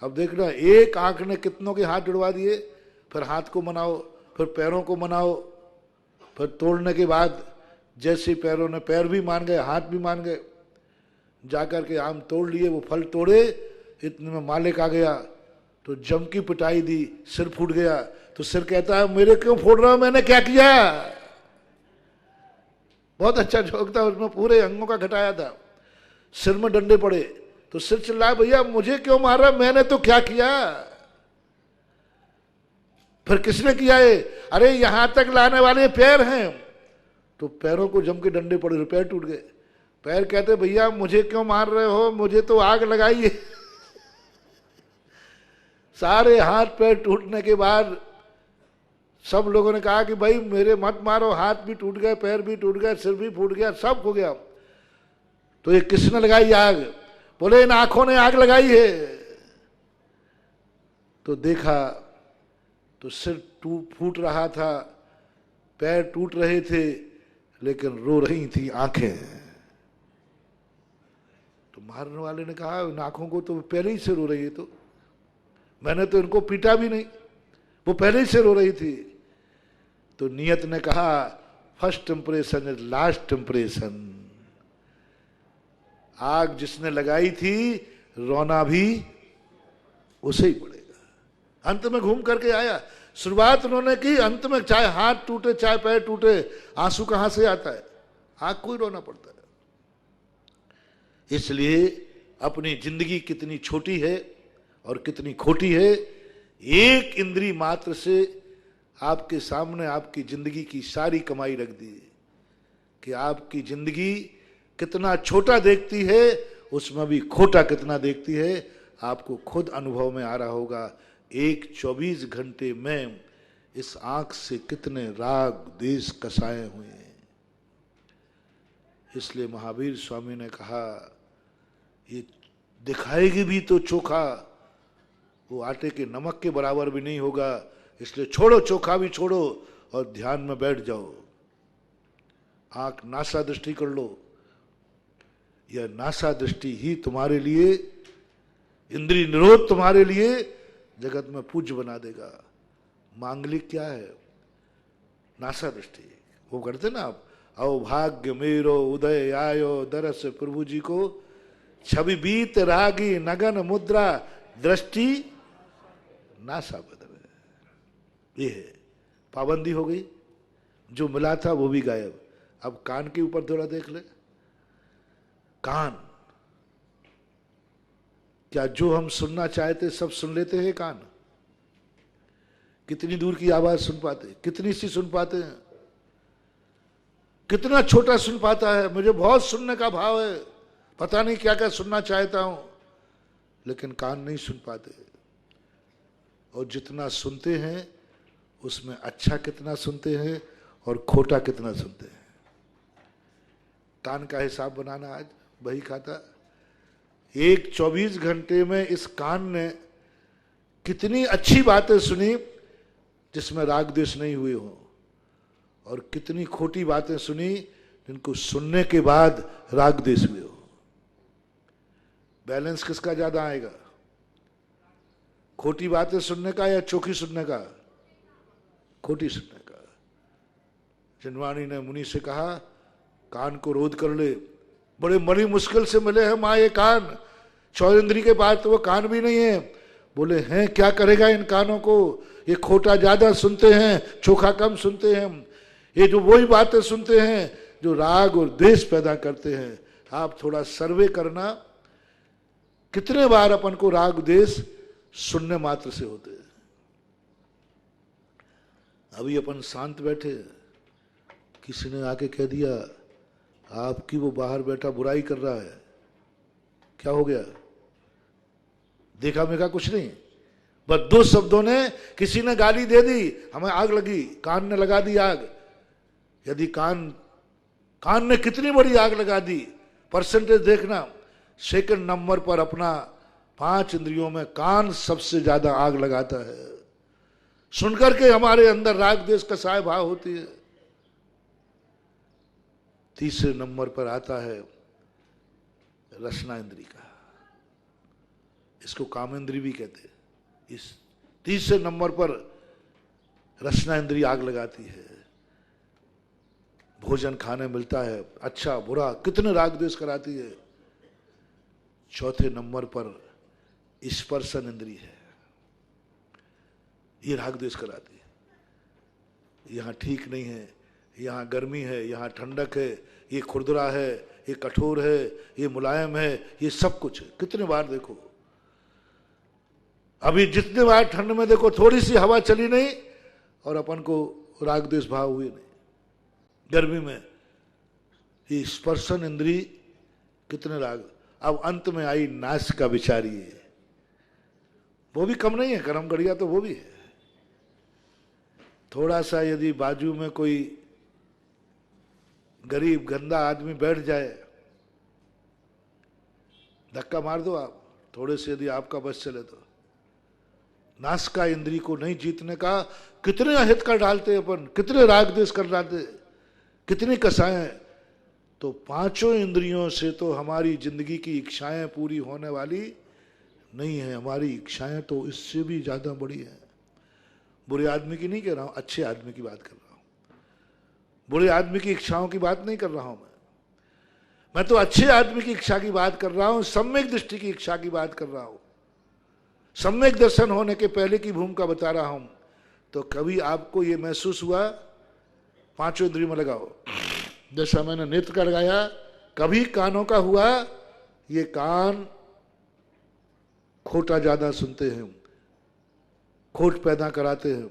अब देखना, एक आंख ने कितनों के हाथ जुड़वा दिए। फिर हाथ को मनाओ, फिर पैरों को मनाओ, फिर तोड़ने के बाद जैसे पैरों ने, पैर भी मान गए, हाथ भी मान गए, जाकर के आम तोड़ लिए। वो फल तोड़े, इतने में मालिक आ गया तो जम की पिटाई दी, सिर फूट गया। तो सिर कहता है मेरे क्यों फोड़ रहा हो, मैंने क्या किया? बहुत अच्छा जोक था, उसमें पूरे अंगों का घटाया था। सिर में डंडे पड़े तो सिर चिल्लाया भैया मुझे क्यों मार रहा, मैंने तो क्या किया? फिर किसने किया है? अरे यहां तक लाने वाले पैर हैं। तो पैरों को जम के डंडे पड़े, पैर टूट गए। पैर कहते भैया मुझे क्यों मार रहे हो, मुझे तो आग लगाई है। सारे हाथ पैर टूटने के बाद सब लोगों ने कहा कि भाई मेरे मत मारो, हाथ भी टूट गए, पैर भी टूट गए, सिर भी फूट गया, सब हो गया। तो ये किसने लगाई आग? बोले इन आंखों ने आग लगाई है। तो देखा तो सिर फूट रहा था, पैर टूट रहे थे, लेकिन रो रही थी आंखें। तो मारने वाले ने कहा इन आंखों को तो पहले ही से रो रही है, तो मैंने तो इनको पीटा भी नहीं, वो पहले ही से रो रही थी। तो नियत ने कहा first impression is last impression. आग जिसने लगाई थी रोना भी उसे ही पड़ेगा। अंत में घूम करके आया। शुरुआत उन्होंने की, अंत में चाहे हाथ टूटे चाहे पैर टूटे, आंसू कहां से आता है? आग को ही रोना पड़ता है। इसलिए अपनी जिंदगी कितनी छोटी है और कितनी खोटी है। एक इंद्री मात्र से आपके सामने आपकी जिंदगी की सारी कमाई रख दी कि आपकी जिंदगी कितना छोटा देखती है, उसमें भी खोटा कितना देखती है, आपको खुद अनुभव में आ रहा होगा। एक 24 घंटे में इस आंख से कितने राग देश कसाए हुए हैं। इसलिए महावीर स्वामी ने कहा ये दिखाएगी भी तो चोखा, वो आटे के नमक के बराबर भी नहीं होगा। इसलिए छोड़ो, चोखा भी छोड़ो और ध्यान में बैठ जाओ। आंख नासा दृष्टि कर लो। यह नासा दृष्टि ही तुम्हारे लिए, इंद्रिय निरोध तुम्हारे लिए जगत में पूज्य बना देगा। मांगलिक क्या है? नासा दृष्टि। वो करते ना आप, अवभाग्य मेरो उदय आयो दरस प्रभु जी को, छवि बीत रागी नगन मुद्रा दृष्टि नासा बदल। ये है, पाबंदी हो गई, जो मिला था वो भी गायब। अब कान के ऊपर थोड़ा देख ले। कान, क्या जो हम सुनना चाहते सब सुन लेते हैं? कान कितनी दूर की आवाज सुन पाते, कितनी सी सुन पाते हैं, कितना छोटा सुन पाता है। मुझे बहुत सुनने का भाव है, पता नहीं क्या क्या सुनना चाहता हूं, लेकिन कान नहीं सुन पाते। और जितना सुनते हैं उसमें अच्छा कितना सुनते हैं और खोटा कितना सुनते हैं। कान का हिसाब बनाना आज वही खाता। एक 24 घंटे में इस कान ने कितनी अच्छी बातें सुनी जिसमें राग द्वेष नहीं हुए हो, और कितनी खोटी बातें सुनी जिनको सुनने के बाद राग द्वेष हुए हो। बैलेंस किसका ज्यादा आएगा? खोटी बातें सुनने का या चोखी सुनने का? खोटी सुनने का। जनवाणी ने मुनि से कहा कान को रोध कर ले, बड़े बड़ी मुश्किल से मिले हैं माँ ये कान, चौरिंद्री के पास तो वो कान भी नहीं है। बोले हैं क्या करेगा इन कानों को, ये खोटा ज्यादा सुनते हैं, चोखा कम सुनते हैं। ये जो वही बातें सुनते हैं जो राग और द्वेष पैदा करते हैं। आप थोड़ा सर्वे करना, कितने बार अपन को राग द्वेष सुनने मात्र से होते हैं। अभी अपन शांत बैठे, किसी ने आके कह दिया आपकी वो बाहर बैठा बुराई कर रहा है, क्या हो गया? देखा मेगा कुछ नहीं, बस दो शब्दों ने, किसी ने गाली दे दी, हमें आग लगी, कान ने लगा दी आग। यदि कान ने कितनी बड़ी आग लगा दी, परसेंटेज देखना, सेकंड नंबर पर अपना 5 इंद्रियों में कान सबसे ज्यादा आग लगाता है। सुनकर के हमारे अंदर राग द्वेष का साय भाव होती है। तीसरे नंबर पर आता है रसना इंद्री का, इसको कामेंद्री भी कहते हैं। इस तीसरे नंबर पर रसना इंद्री आग लगाती है। भोजन खाने मिलता है, अच्छा बुरा कितने राग द्वेष कराती है। चौथे नंबर पर स्पर्शन इंद्री है, ये राग द्वेष कराती है। यहाँ ठीक नहीं है, यहाँ गर्मी है, यहाँ ठंडक है, ये खुरदरा है, ये कठोर है, ये मुलायम है, ये सब कुछ है। कितने बार देखो, अभी जितने बार ठंड में देखो थोड़ी सी हवा चली नहीं और अपन को राग द्वेष भाव हुए नहीं। गर्मी में ये स्पर्शन इंद्री कितने राग। अब अंत में आई नाश का विचारी है, वो भी कम नहीं है, कर्म गड़िया तो वो भी है। थोड़ा सा यदि बाजू में कोई गरीब गंदा आदमी बैठ जाए, धक्का मार दो आप, थोड़े से यदि आपका बस चले तो। नाश का इंद्री को नहीं जीतने का कितने अहित कर डालते अपन, कितने राग द्वेष कर डालते, कितनी कसाएं। तो 5 इंद्रियों से तो हमारी जिंदगी की इच्छाएं पूरी होने वाली नहीं है। हमारी इच्छाएं तो इससे भी ज्यादा बड़ी है। बुरे आदमी की नहीं कह रहा हूं, अच्छे आदमी की बात कर रहा हूं। बुरे आदमी की इच्छाओं की बात नहीं कर रहा हूं मैं तो अच्छे आदमी की इच्छा की बात कर रहा हूं, सम्यक दृष्टि की इच्छा की बात कर रहा हूं। सम्यक दर्शन होने के पहले की भूमिका बता रहा हूं। तो कभी आपको ये महसूस हुआ, 5 इंद्रियों में लगाओ, जैसा मैंने नेत्र का लगाया, कभी कानों का हुआ, ये कान खोटा ज्यादा सुनते हैं, खोट पैदा कराते हैं।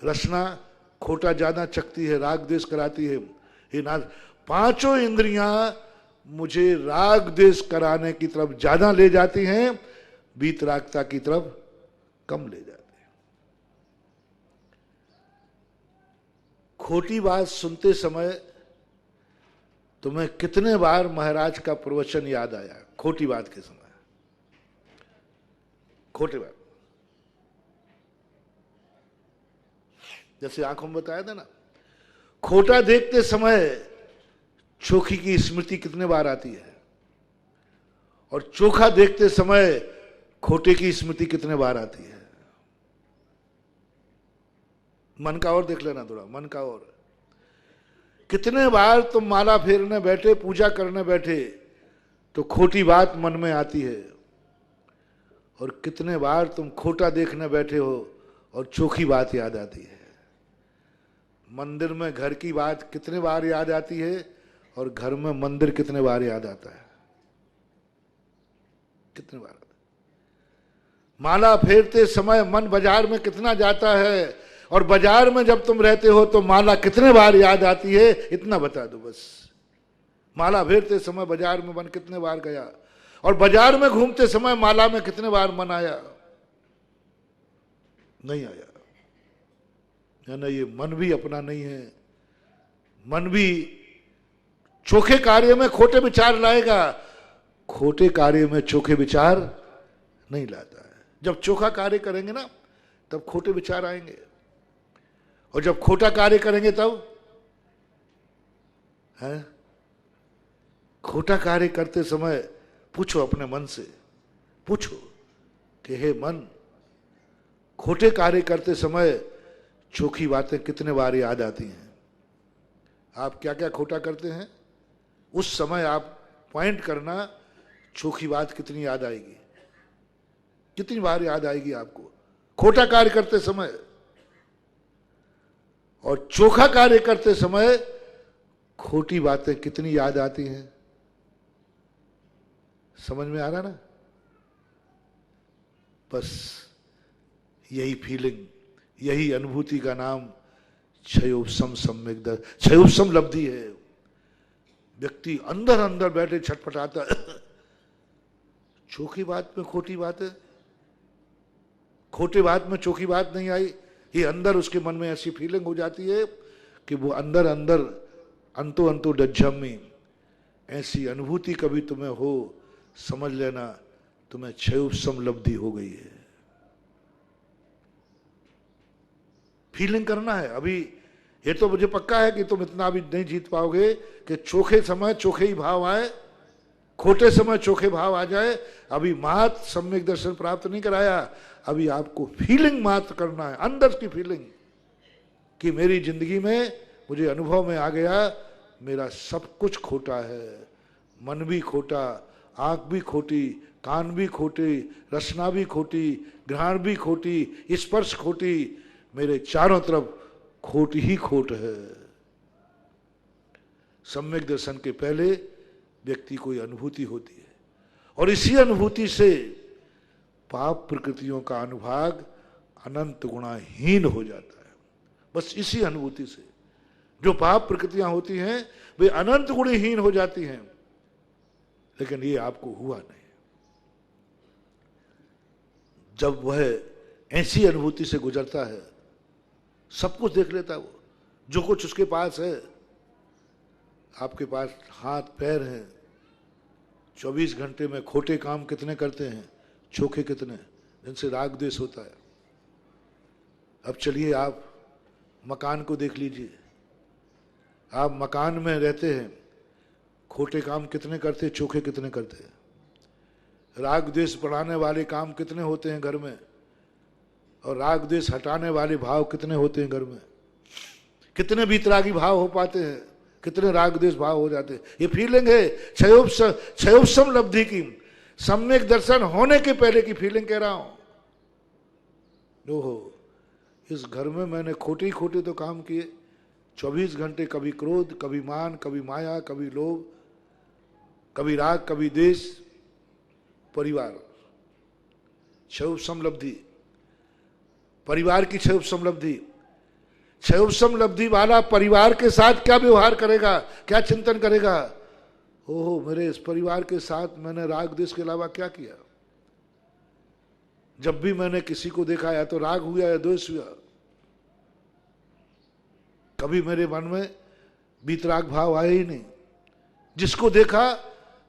रसना खोटा ज्यादा चखती है, राग द्वेष कराती है। ये ना 5 इंद्रियां मुझे राग द्वेष कराने की तरफ ज्यादा ले जाती हैं, वीतरागता की तरफ कम ले जाती हैं। खोटी बात सुनते समय तुम्हें कितने बार महाराज का प्रवचन याद आया? खोटी बात के समय, खोटी बात, जैसे आंखों में बताया था ना, खोटा देखते समय चोखी की स्मृति कितने बार आती है, और चोखा देखते समय खोटे की स्मृति कितने बार आती है। मन का और देख लेना थोड़ा, मन का और। कितने बार तुम माला फेरने बैठे, पूजा करने बैठे, तो खोटी बात मन में आती है, और कितने बार तुम खोटा देखने बैठे हो और चोखी बात याद आती है। मंदिर में घर की बात कितने बार याद आती है, और घर में मंदिर कितने बार याद आता है, कितने बार। माला फेरते समय मन बाजार में कितना जाता है, और बाजार में जब तुम रहते हो तो माला कितने बार याद आती है, इतना बता दो बस। माला फेरते समय बाजार में मन कितने बार गया, और बाजार में घूमते समय माला में कितने बार मन आया? नहीं आया। है ना, ये मन भी अपना नहीं है। मन भी चोखे कार्य में खोटे विचार लाएगा, खोटे कार्य में चोखे विचार नहीं लाता है। जब चोखा कार्य करेंगे ना, तब खोटे विचार आएंगे, और जब खोटा कार्य करेंगे तब है। खोटा कार्य करते समय पूछो अपने मन से, पूछो कि हे मन, खोटे कार्य करते समय चोखी बातें कितने बार याद आती हैं? आप क्या क्या खोटा करते हैं, उस समय आप पॉइंट करना, चोखी बात कितनी याद आएगी, कितनी बार याद आएगी आपको खोटा कार्य करते समय। और चोखा कार्य करते समय खोटी बातें कितनी याद आती हैं, समझ में आ रहा ना? बस यही फीलिंग, यही अनुभूति का नाम क्षयोपशम सम्यक दर्शन, क्षयोपशम लब्धि है। व्यक्ति अंदर अंदर बैठे छटपटाता है चोखी बात में खोटी बात है, खोटे बात में चोखी बात नहीं आई, ये अंदर उसके मन में ऐसी फीलिंग हो जाती है कि वो अंदर अंदर अंतो अंतो डज्जम्मी, ऐसी अनुभूति कभी तुम्हें हो, समझ लेना तुम्हें क्षयोपशम लब्धि हो गई है। फीलिंग करना है। अभी ये तो मुझे पक्का है कि तुम इतना भी नहीं जीत पाओगे कि चोखे समय चोखे ही भाव आए, खोटे समय चोखे भाव आ जाए। अभी मात्र सम्यक दर्शन प्राप्त नहीं कराया, अभी आपको फीलिंग मात्र करना है, अंदर की फीलिंग कि मेरी जिंदगी में मुझे अनुभव में आ गया मेरा सब कुछ खोटा है, मन भी खोटा, आंख भी खोटी, कान भी खोटी, रचना भी खोटी, घ्राण भी खोटी, स्पर्श खोटी, मेरे चारों तरफ खोट ही खोट है। सम्यक दर्शन के पहले व्यक्ति को अनुभूति होती है और इसी अनुभूति से पाप प्रकृतियों का अनुभाग अनंत गुणाहीन हो जाता है। बस इसी अनुभूति से जो पाप प्रकृतियां होती हैं वे अनंत गुणहीन हो जाती हैं, लेकिन ये आपको हुआ नहीं। जब वह ऐसी अनुभूति से गुजरता है, सब कुछ देख लेता है, वो जो कुछ उसके पास है, आपके पास हाथ पैर हैं, 24 घंटे में खोटे काम कितने करते हैं, चोखे कितने, जिनसे राग द्वेष होता है। अब चलिए आप मकान को देख लीजिए, आप मकान में रहते हैं, खोटे काम कितने करते, चोखे कितने करते हैं, राग द्वेष बढ़ाने वाले काम कितने होते हैं घर में, और राग द्वेष हटाने वाले भाव कितने होते हैं घर में, कितने वीतरागी भाव हो पाते हैं, कितने राग द्वेष भाव हो जाते हैं। ये फीलिंग है क्षयोपशम लब्धि की, सम्यक दर्शन होने के पहले की फीलिंग कह रहा हूं। ओहो, इस घर में मैंने खोटे ही खोटे तो काम किए, 24 घंटे, कभी क्रोध, कभी मान, कभी माया, कभी लोभ, कभी राग, कभी द्वेष। परिवार क्षयोपशम लब्धि, परिवार की क्षयोपशम लब्धि, क्षयोपशम लब्धि वाला परिवार के साथ क्या व्यवहार करेगा, क्या चिंतन करेगा। ओहो, मेरे इस परिवार के साथ मैंने राग द्वेष के अलावा क्या किया। जब भी मैंने किसी को देखा या तो राग हुआ या द्वेष हुआ, कभी मेरे मन में वीतराग भाव आया ही नहीं। जिसको देखा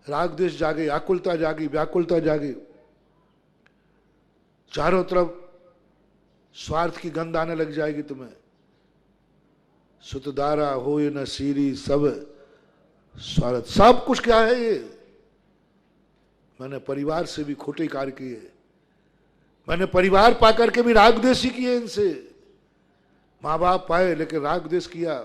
राग द्वेष जागे, आकुलता जागी, व्याकुलता जागी, चारों तरफ स्वार्थ की गंध आने लग जाएगी तुम्हें। सुतदारा हो न सीरी सब स्वार्थ, सब कुछ क्या है ये। मैंने परिवार से भी खोटे कार्य किए, मैंने परिवार पाकर के भी राग द्वेष ही किए इनसे। माँ बाप पाए लेकिन राग द्वेष किया,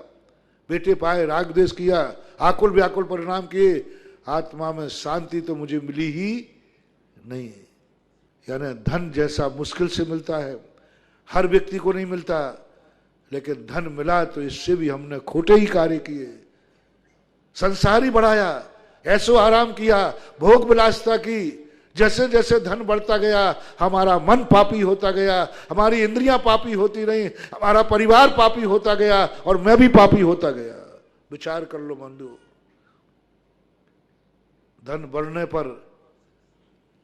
बेटे पाए राग द्वेष किया, आकुल व्याकुल परिणाम किए, आत्मा में शांति तो मुझे मिली ही नहीं। यानी धन जैसा मुश्किल से मिलता है, हर व्यक्ति को नहीं मिलता, लेकिन धन मिला तो इससे भी हमने खोटे ही कार्य किए। संसार ही बढ़ाया, ऐसो आराम किया, भोग विलासिता की। जैसे जैसे धन बढ़ता गया हमारा मन पापी होता गया, हमारी इंद्रियां पापी होती रही, हमारा परिवार पापी होता गया और मैं भी पापी होता गया। विचार कर लो बंधु, धन बढ़ने पर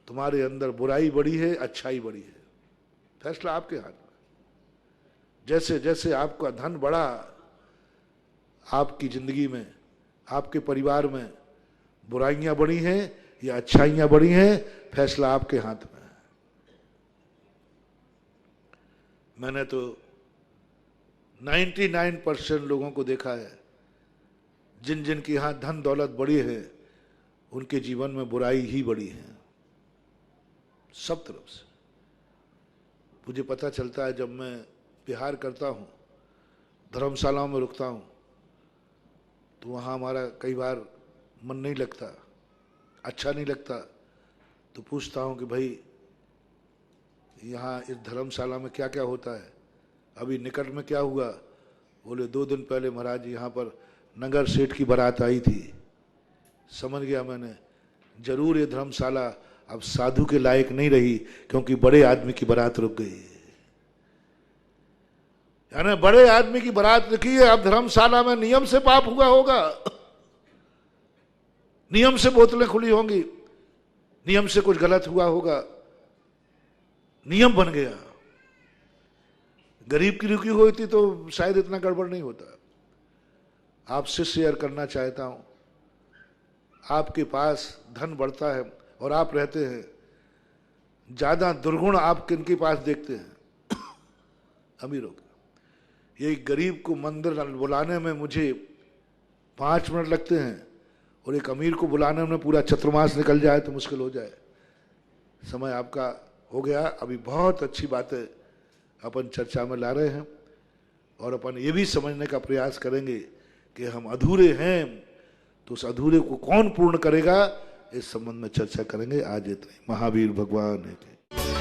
तुम्हारे अंदर बुराई बढ़ी है, अच्छाई बढ़ी है, फैसला आपके हाथ में। जैसे जैसे आपका धन बढ़ा, आपकी जिंदगी में, आपके परिवार में बुराइयां बढ़ी हैं या अच्छाइयां बढ़ी हैं, फैसला आपके हाथ में है। मैंने तो 99% लोगों को देखा है, जिन जिन के यहां धन दौलत बढ़ी है उनके जीवन में बुराई ही बढ़ी है, सब तरफ से। मुझे पता चलता है जब मैं विहार करता हूँ, धर्मशालाओं में रुकता हूँ, तो वहाँ हमारा कई बार मन नहीं लगता, अच्छा नहीं लगता, तो पूछता हूँ कि भाई यहाँ इस धर्मशाला में क्या क्या होता है, अभी निकट में क्या हुआ। बोले 2 दिन पहले महाराज यहाँ पर नगर सेठ की बारात आई थी, समझ गया मैंने, जरूर ये धर्मशाला अब साधु के लायक नहीं रही, क्योंकि बड़े आदमी की बारात रुक गई। यानी बड़े आदमी की बारात रुकी है, अब धर्मशाला में नियम से पाप हुआ होगा, नियम से बोतलें खुली होंगी, नियम से कुछ गलत हुआ होगा, नियम बन गया। गरीब की रुकी होती तो शायद इतना गड़बड़ नहीं होता। आपसे शेयर करना चाहता हूं, आपके पास धन बढ़ता है और आप रहते हैं, ज्यादा दुर्गुण आप किनके पास देखते हैं? अमीरों का। ये गरीब को मंदिर बुलाने में मुझे 5 मिनट लगते हैं और एक अमीर को बुलाने में पूरा चतुर्मास निकल जाए तो मुश्किल हो जाए। समय आपका हो गया। अभी बहुत अच्छी बातें अपन चर्चा में ला रहे हैं और अपन ये भी समझने का प्रयास करेंगे कि हम अधूरे हैं तो उस अधूरे को कौन पूर्ण करेगा, इस संबंध में चर्चा करेंगे। आज इतना ही। महावीर भगवान है।